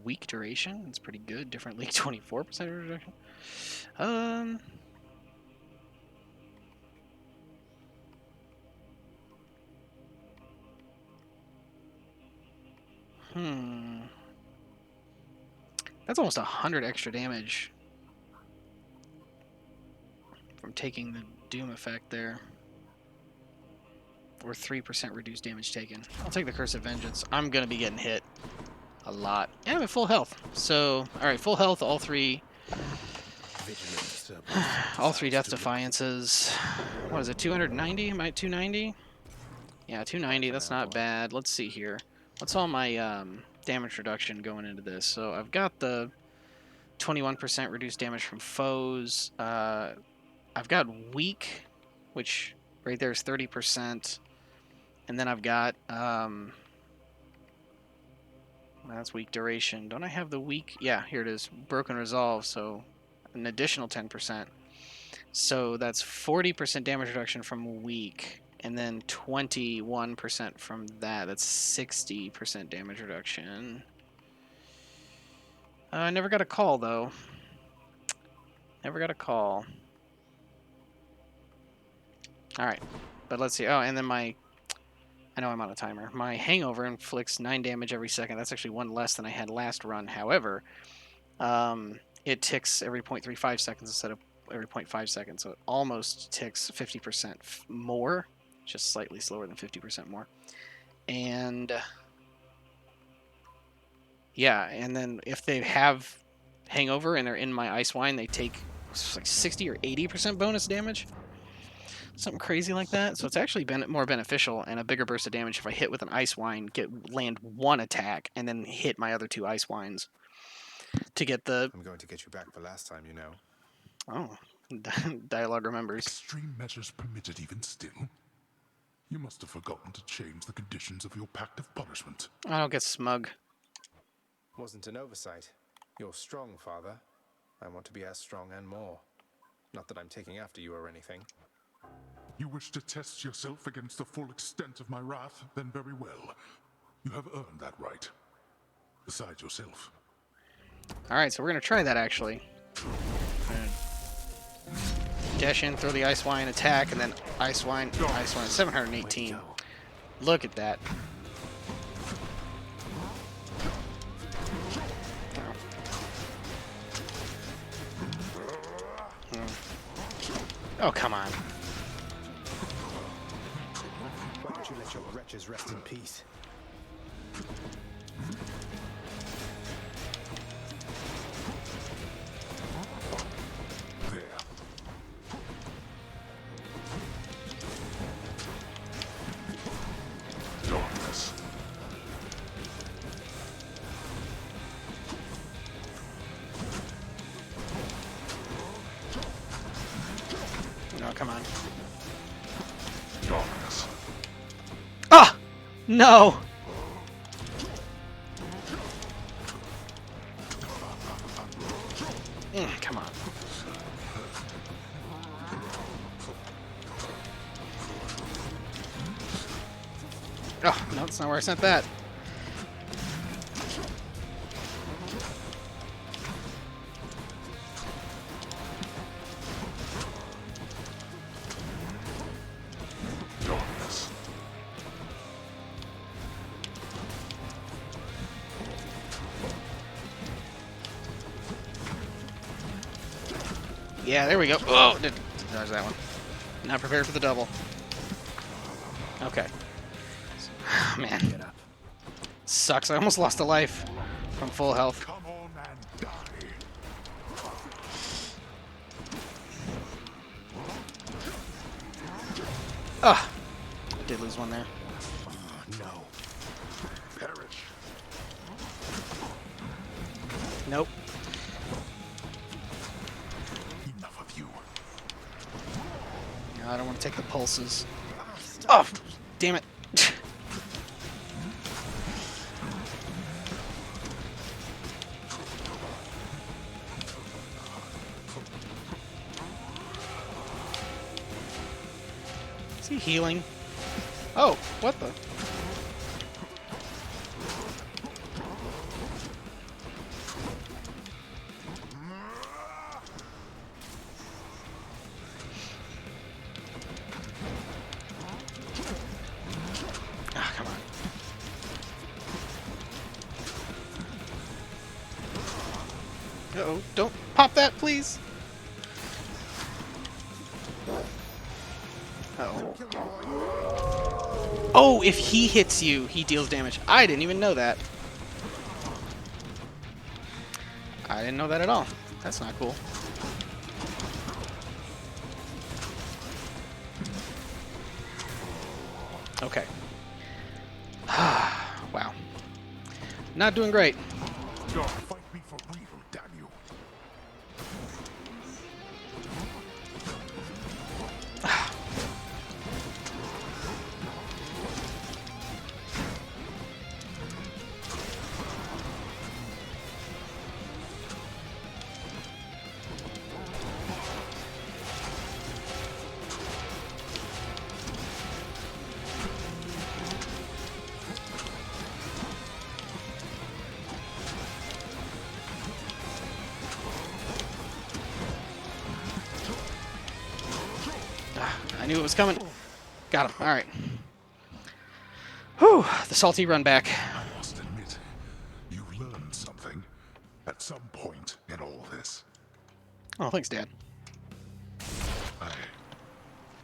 Speaker 1: Weak duration, that's pretty good. Different league, 24% reduction. That's almost 100 extra damage from taking the Doom effect there. Or 3% reduced damage taken. I'll take the Curse of Vengeance. I'm going to be getting hit a lot. And I'm at full health. So, alright, full health, all three Death Defiances. What is it, 290? Am I at 290? Yeah, 290, that's not bad. Let's see here. What's all my damage reduction going into this? So I've got the 21% reduced damage from foes. I've got weak, which right there is 30%. And then I've got, that's weak duration. Don't I have the weak? Yeah, here it is. Broken Resolve, so an additional 10%. So that's 40% damage reduction from weak. And then 21% from that. That's 60% damage reduction. I never got a call, though. Never got a call. Alright. But let's see. Oh, and then I know I'm on a timer. My Hangover inflicts 9 damage every second. That's actually 1 less than I had last run. However, it ticks every 0.35 seconds instead of every 0.5 seconds. So it almost ticks 50% more. Just slightly slower than 50% more. And yeah, and then if they have Hangover and they're in my Ice Wine, they take like 60 or 80% bonus damage. Something crazy like that. So it's actually more beneficial and a bigger burst of damage if I hit with an Ice Wine, land 1 attack, and then hit my other 2 Ice Wines to get the...
Speaker 3: I'm going to get you back for last time, you know.
Speaker 1: Oh, dialogue remembers.
Speaker 9: Extreme measures permitted even still. You must have forgotten to change the conditions of your pact of punishment.
Speaker 1: I don't get smug.
Speaker 3: Wasn't an oversight. You're strong, Father. I want to be as strong and more. Not that I'm taking after you or anything.
Speaker 9: You wish to test yourself against the full extent of my wrath? Then very well. You have earned that right. Besides yourself.
Speaker 1: Alright, so we're going to try that, actually. Dash in, throw the Ice Wine, attack, and then Ice Wine, 718. Look at that. Oh, come on.
Speaker 3: Why don't you let your wretches rest in peace?
Speaker 1: No, come on. Ah! No! Come on. Oh, no, that's not where I sent that. Yeah, there we go. Oh, didn't dodge that one. Not prepared for the double. Okay. Man. Sucks. I almost lost a life from full health.
Speaker 9: Come on and die.
Speaker 1: Ugh. Did lose one there.
Speaker 3: No.
Speaker 9: Perish.
Speaker 1: Nope.
Speaker 9: Enough of you.
Speaker 1: No, I don't want to take the pulses. Oh, damn it. Is he healing? Oh, what the? Ah, come on. Uh-oh, don't pop that, please. Uh-oh. Oh, if he hits you, he deals damage. I didn't even know that. I didn't know that at all. That's not cool. Okay. Wow. Not doing great.
Speaker 9: Fight me for real, damn you.
Speaker 1: I knew it was coming. Got him. All right. Whew. The salty run back.
Speaker 9: I must admit, you've learned something at some point in all this.
Speaker 1: Oh, thanks, Dad.
Speaker 9: I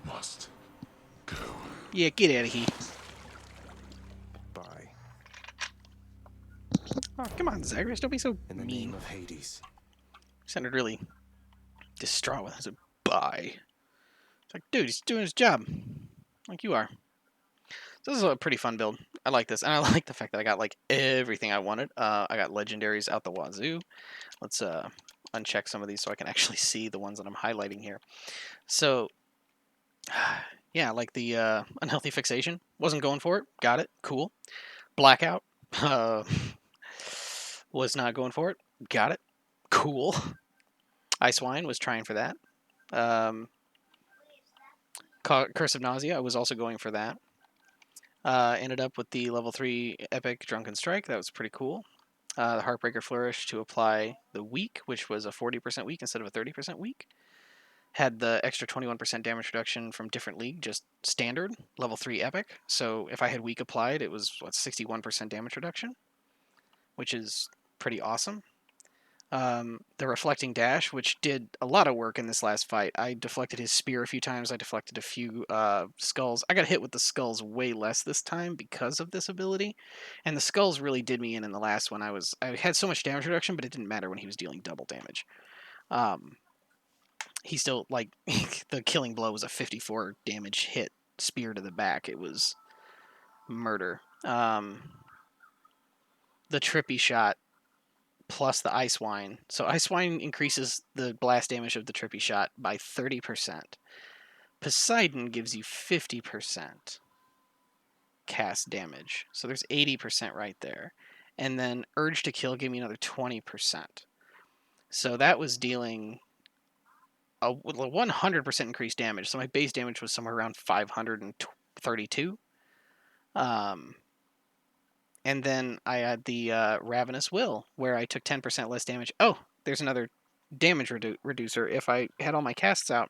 Speaker 9: must go.
Speaker 1: Yeah, get out of here.
Speaker 3: Bye.
Speaker 1: Oh, come on, Zagreus. Don't be so
Speaker 3: In the
Speaker 1: mean.
Speaker 3: name of Hades.
Speaker 1: Sounded really distraught when I said bye. It's like, dude, he's doing his job. Like you are. So this is a pretty fun build. I like this. And I like the fact that I got, like, everything I wanted. I got Legendaries out the wazoo. Let's uncheck some of these so I can actually see the ones that I'm highlighting here. So, yeah, like the Unhealthy Fixation. Wasn't going for it. Got it. Cool. Blackout. Was not going for it. Got it. Cool. Ice Wine was trying for that. Curse of Nausea, I was also going for that. Ended up with the level 3 Epic Drunken Strike. That was pretty cool. The Heartbreaker Flourish to apply the weak, which was a 40% weak instead of a 30% weak. Had the extra 21% damage reduction from different league, just standard, level 3 Epic. So if I had weak applied, it was, 61% damage reduction, which is pretty awesome. The Reflecting Dash, which did a lot of work in this last fight. I deflected his spear a few times. I deflected a few skulls. I got hit with the skulls way less this time because of this ability. And the skulls really did me in the last one. I had so much damage reduction, but it didn't matter when he was dealing double damage. He still, like, the killing blow was a 54 damage hit spear to the back. It was murder. The Trippy Shot plus the Ice Wine. So Ice Wine increases the blast damage of the Trippy Shot by 30%. Poseidon gives you 50% cast damage. So there's 80% right there. And then Urge to Kill gave me another 20%. So that was dealing a 100% increased damage. So my base damage was somewhere around 532. And then I had the Ravenous Will, where I took 10% less damage. Oh, there's another damage reducer. If I had all my casts out,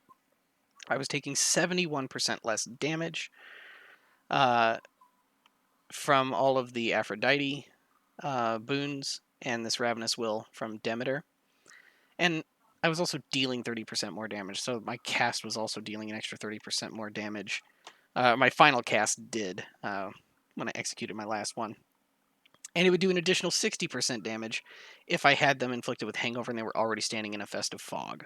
Speaker 1: I was taking 71% less damage from all of the Aphrodite boons and this Ravenous Will from Demeter. And I was also dealing 30% more damage, so my cast was also dealing an extra 30% more damage. My final cast did when I executed my last one. And it would do an additional 60% damage if I had them inflicted with Hangover and they were already standing in a festive fog.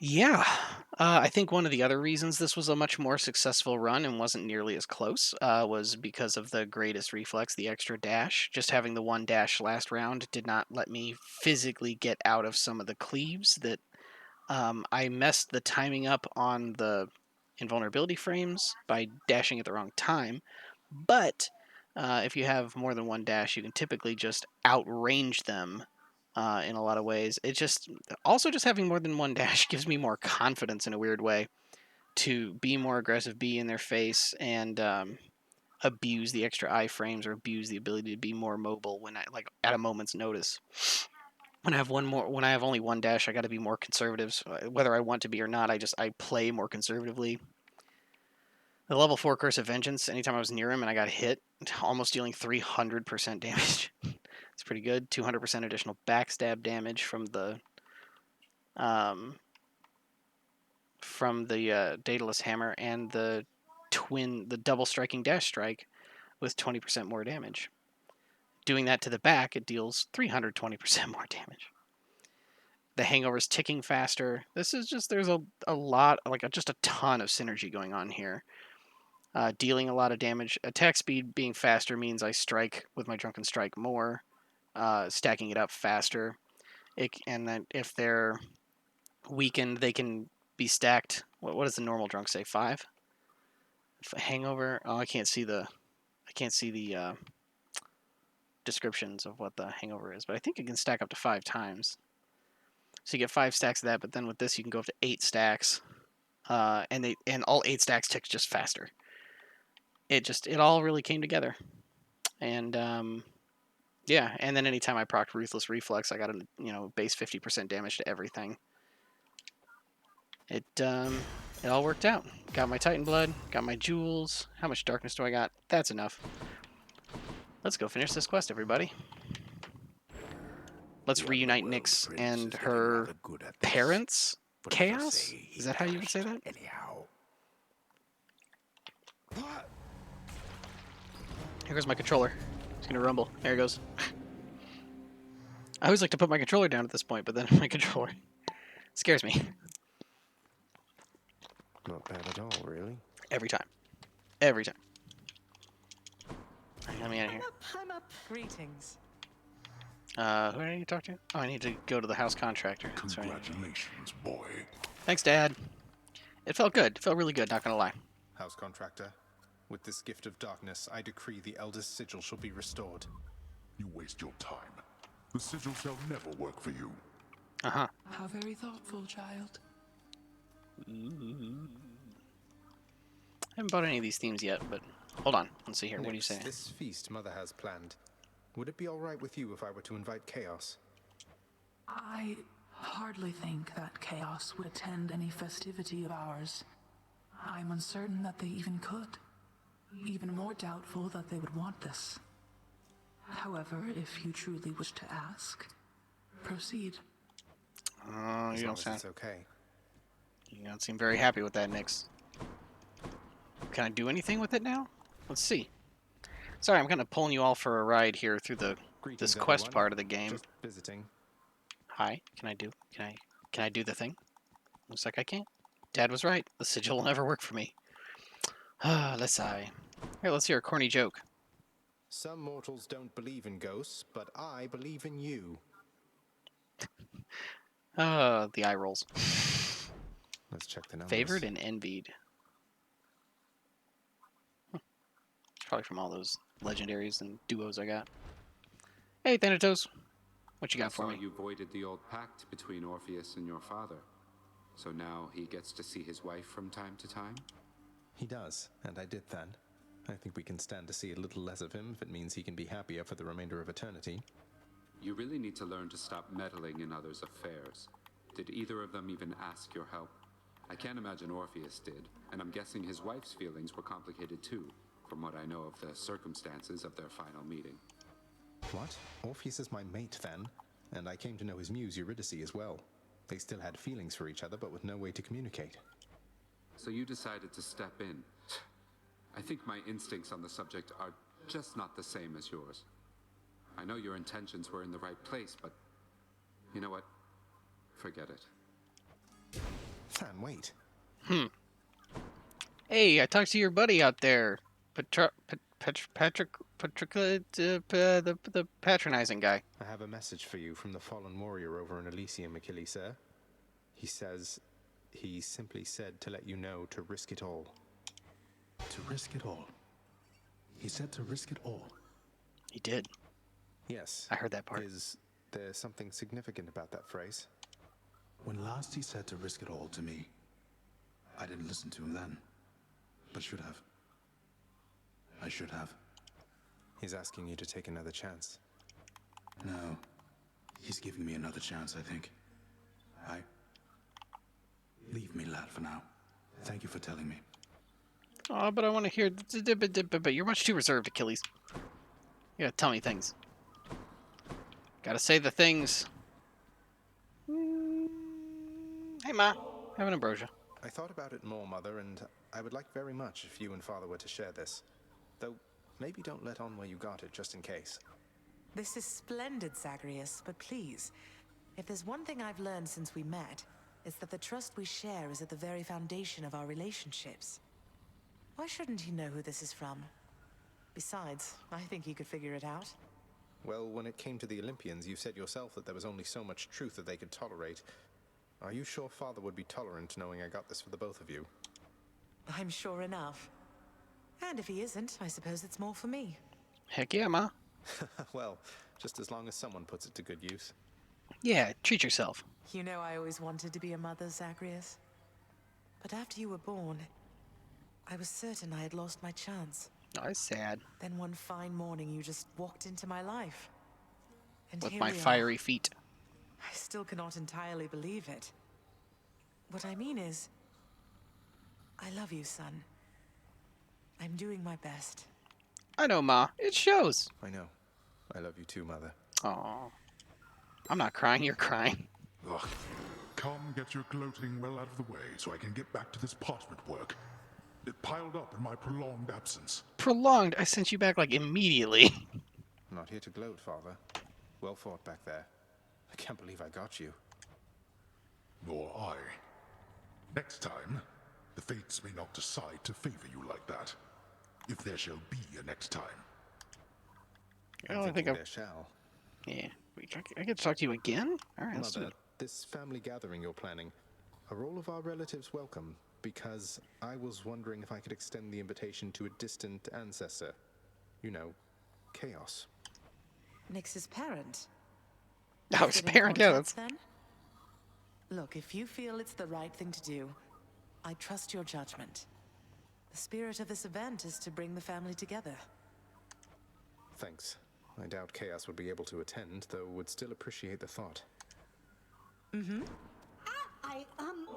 Speaker 1: Yeah, I think one of the other reasons this was a much more successful run and wasn't nearly as close was because of the greatest reflex, the extra dash. Just having the one dash last round did not let me physically get out of some of the cleaves that I messed the timing up on the invulnerability frames by dashing at the wrong time. But if you have more than one dash, you can typically just outrange them in a lot of ways. It just also just having more than one dash gives me more confidence in a weird way to be more aggressive, be in their face, and abuse the extra iframes or abuse the ability to be more mobile when I like at a moment's notice. When I have only one dash, I got to be more conservative. So whether I want to be or not, I play more conservatively. The level 4 Curse of Vengeance, anytime I was near him and I got hit, almost dealing 300% damage. It's pretty good. 200% additional backstab damage from the Daedalus Hammer and the double striking dash strike with 20% more damage. Doing that to the back, it deals 320% more damage. The Hangover's ticking faster. This is just, there's a lot, just a ton of synergy going on here. Dealing a lot of damage. Attack speed being faster means I strike with my Drunken Strike more, stacking it up faster. And then if they're weakened, they can be stacked. What does the normal drunk say? 5? Hangover. Oh, I can't see the descriptions of what the hangover is, but I think it can stack up to 5 times. So you get 5 stacks of that, but then with this you can go up to 8 stacks, and all 8 stacks tick just faster. It all really came together, and yeah. And then anytime I procced Ruthless Reflex, I got a base 50% damage to everything. It all worked out. Got my Titan Blood, got my jewels. How much darkness do I got? That's enough. Let's go finish this quest, everybody. Let's reunite Nyx and her parents. Chaos? Is that how you would say that?
Speaker 3: Anyhow.
Speaker 1: Here goes my controller. It's gonna rumble. There it goes. I always like to put my controller down at this point, but then my controller scares me.
Speaker 3: Not bad at all, really.
Speaker 1: Every time. Every time. Let me out of here.
Speaker 2: I'm up. Greetings.
Speaker 1: Who do I need to talk to? Oh, I need to go to the house contractor.
Speaker 9: Congratulations, boy.
Speaker 1: Thanks, Dad. It felt good. It felt really good, not gonna lie.
Speaker 3: House contractor, with this gift of darkness, I decree the eldest sigil shall be restored.
Speaker 9: You waste your time. The sigil shall never work for you.
Speaker 1: Uh-huh.
Speaker 4: How very thoughtful, child.
Speaker 1: I haven't bought any of these themes yet, but hold on. Let's see here. What do you say?
Speaker 3: This feast Mother has planned. Would it be all right with you if I were to invite Chaos?
Speaker 4: I hardly think that Chaos would attend any festivity of ours. I'm uncertain that they even could. Even more doubtful that they would want this. However, if you truly wish to ask, proceed.
Speaker 1: You don't sound
Speaker 3: okay.
Speaker 1: You don't seem very happy with that, Nyx. Can I do anything with it now? Let's see. Sorry, I'm kind of pulling you all for a ride here through this quest part of the game.
Speaker 3: Just visiting.
Speaker 1: Hi, can I do the thing? Looks like I can't. Dad was right. The sigil will never work for me. Let's sigh. Here, let's hear a corny joke.
Speaker 3: Some mortals don't believe in ghosts, but I believe in you.
Speaker 1: The eye rolls.
Speaker 3: Let's check the numbers.
Speaker 1: Favored and envied. It's probably from all those legendaries and duos I got. Hey, Thanatos. What you got for me?
Speaker 15: You voided the old pact between Orpheus and your father. So now he gets to see his wife from time to time?
Speaker 3: He does, and I did that. I think we can stand to see a little less of him if it means he can be happier for the remainder of eternity.
Speaker 15: You really need to learn to stop meddling in others' affairs. Did either of them even ask your help? I can't imagine Orpheus did, and I'm guessing his wife's feelings were complicated too, from what I know of the circumstances of their final meeting.
Speaker 3: What? Orpheus is my mate, then, and I came to know his muse Eurydice as well. They still had feelings for each other, but with no way to communicate.
Speaker 15: So you decided to step in. I think my instincts on the subject are just not the same as yours. I know your intentions were in the right place, but you know what? Forget it.
Speaker 3: Than, wait.
Speaker 1: Hey, I talked to your buddy out there, Patrick, the patronizing guy.
Speaker 3: I have a message for you from the fallen warrior over in Elysium, Achilles, sir. He simply said to let you know to risk it all.
Speaker 12: To risk it all? He said to risk it all?
Speaker 1: He did.
Speaker 3: Yes.
Speaker 1: I heard that part.
Speaker 3: Is there something significant about that phrase?
Speaker 12: When last he said to risk it all to me, I didn't listen to him then, but should have. I should have.
Speaker 3: He's asking you to take another chance.
Speaker 12: No. He's giving me another chance, I think. Leave me, lad, for now. Thank you for telling me.
Speaker 1: Oh, but I want to hear... But you're much too reserved, Achilles. You gotta tell me things. Gotta say the things. Hey, Ma. Have an ambrosia.
Speaker 3: I thought about it more, Mother, and I would like very much if you and Father were to share this. Though, maybe don't let on where you got it, just in case.
Speaker 2: This is splendid, Zagreus, but please, if there's one thing I've learned since we met, it's that the trust we share is at the very foundation of our relationships. Why shouldn't he know who this is from? Besides, I think he could figure it out.
Speaker 3: Well, when it came to the Olympians, you said yourself that there was only so much truth that they could tolerate. Are you sure Father would be tolerant knowing I got this for the both of you?
Speaker 2: I'm sure enough. And if he isn't, I suppose it's more for me.
Speaker 1: Heck yeah, Ma.
Speaker 3: Well, just as long as someone puts it to good use.
Speaker 1: Yeah, treat yourself.
Speaker 2: You know I always wanted to be a mother, Zagreus. But after you were born, I was certain I had lost my chance.
Speaker 1: Oh, it's sad.
Speaker 2: Then one fine morning, you just walked into my life. And
Speaker 1: With
Speaker 2: here
Speaker 1: my
Speaker 2: we
Speaker 1: fiery
Speaker 2: are.
Speaker 1: feet.
Speaker 2: I still cannot entirely believe it. What I mean is, I love you, son. I'm doing my best.
Speaker 1: I know, Ma. It shows.
Speaker 3: I know. I love you too, Mother.
Speaker 1: Oh, I'm not crying. You're crying.
Speaker 9: Ugh. Come get your gloating well out of the way so I can get back to this parchment work. It piled up in my prolonged absence.
Speaker 1: Prolonged? I sent you back, like, immediately.
Speaker 3: I'm not here to gloat, Father. Well fought back there. I can't believe I got you.
Speaker 9: Nor I. Next time, the fates may not decide to favor you like that. If there shall be a next time.
Speaker 1: I think
Speaker 3: there shall.
Speaker 1: Yeah. I get to talk to you again? Alright, let's do
Speaker 3: Mother,
Speaker 1: it.
Speaker 3: this family gathering you're planning, are all of our relatives welcome? Because I was wondering if I could extend the invitation to a distant ancestor. You know, Chaos.
Speaker 2: Nyx's parent.
Speaker 1: Oh, his parent, yeah, that's...
Speaker 2: Then? Look, if you feel it's the right thing to do, I trust your judgment. The spirit of this event is to bring the family together.
Speaker 3: Thanks. I doubt Chaos would be able to attend, though would still appreciate the thought.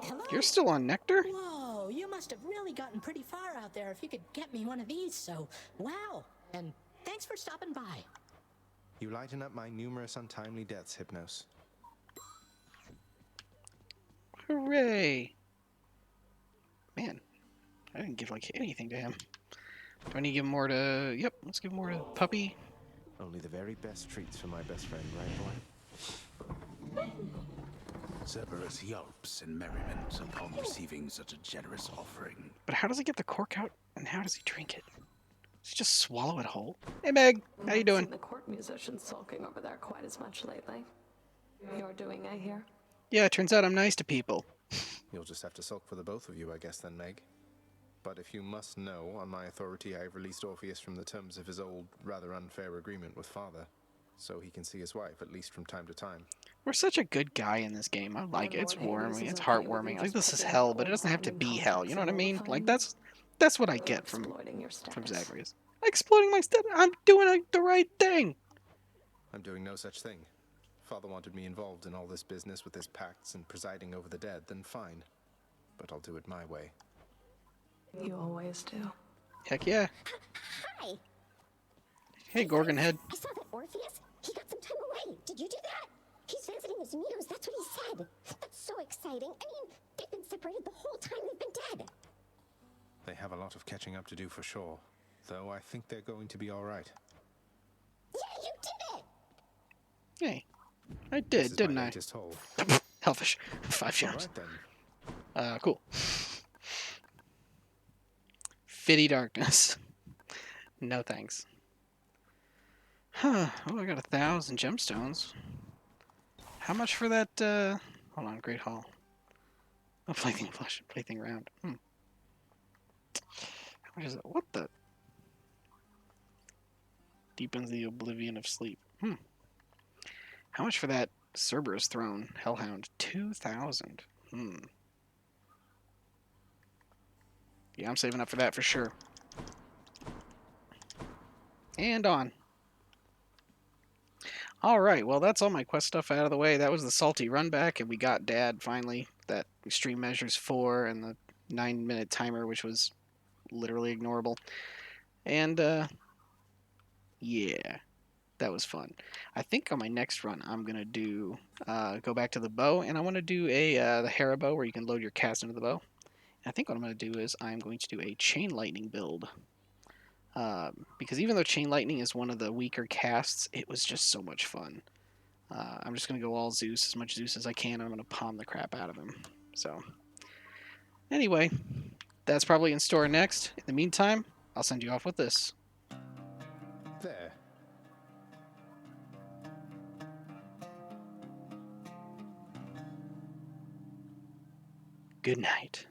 Speaker 16: Hello?
Speaker 1: You're still on Nectar?
Speaker 16: Whoa, you must have really gotten pretty far out there if you could get me one of these, so wow. And thanks for stopping by.
Speaker 3: You lighten up my numerous untimely deaths, Hypnos.
Speaker 1: Hooray! Man, I didn't give, like, anything to him. Do I need to give more to... Yep, let's give more to Puppy.
Speaker 3: Only the very best treats for my best friend, right, boy?
Speaker 12: Cerberus yelps in merriment upon receiving such a generous offering.
Speaker 1: But how does he get the cork out, and how does he drink it? Does he just swallow it whole? Hey, Meg, how you doing?
Speaker 17: The court musicians sulking over there quite as much lately. You're doing, I hear.
Speaker 1: Yeah, it turns out I'm nice to people.
Speaker 3: You'll just have to sulk for the both of you, I guess, then, Meg. But if you must know, on my authority, I have released Orpheus from the terms of his old, rather unfair agreement with Father, so he can see his wife, at least from time to time.
Speaker 1: We're such a good guy in this game. I like it. It's warming. It's heartwarming. Like, this is hell, but it doesn't have to be hell. You know what I mean? Like, that's what I get from Zagreus. Exploiting my status. I'm doing the right thing.
Speaker 3: I'm doing no such thing. Father wanted me involved in all this business with his pacts and presiding over the dead, then fine. But I'll do it my way.
Speaker 17: You always do.
Speaker 1: Heck yeah.
Speaker 16: Hi.
Speaker 1: Hey, Gorgon Head.
Speaker 16: I saw that Orpheus. He got some time away. Did you do that? He's visiting his muse. That's what he said. That's so exciting. I mean, they've been separated the whole time they've been dead.
Speaker 3: They have a lot of catching up to do for sure. Though I think they're going to be all right.
Speaker 16: Yeah, you did it.
Speaker 1: Hey, I did, didn't I?
Speaker 3: Hole.
Speaker 1: Hellfish. 5
Speaker 3: All
Speaker 1: gems.
Speaker 3: right then.
Speaker 1: Cool. Fitty darkness. No thanks. Huh. Oh, I got 1,000 gemstones. How much for that, hold on, Great Hall. Oh, plaything flush, plaything round. How much is it? What the? Deepens the oblivion of sleep. How much for that Cerberus throne, Hellhound? 2,000. Yeah, I'm saving up for that for sure. And on. Alright, well, that's all my quest stuff out of the way. That was the salty runback, and we got Dad, finally. That Extreme Measures 4 and the 9-minute timer, which was literally ignorable. And, yeah, that was fun. I think on my next run, I'm going to do, go back to the bow, and I want to do the Hera bow, where you can load your cast into the bow. And I think what I'm going to do is I'm going to do a Chain Lightning build. Because even though Chain Lightning is one of the weaker casts, it was just so much fun. I'm just going to go all Zeus, as much Zeus as I can, and I'm going to palm the crap out of him. So, anyway, that's probably in store next. In the meantime, I'll send you off with this.
Speaker 3: There.
Speaker 1: Good night.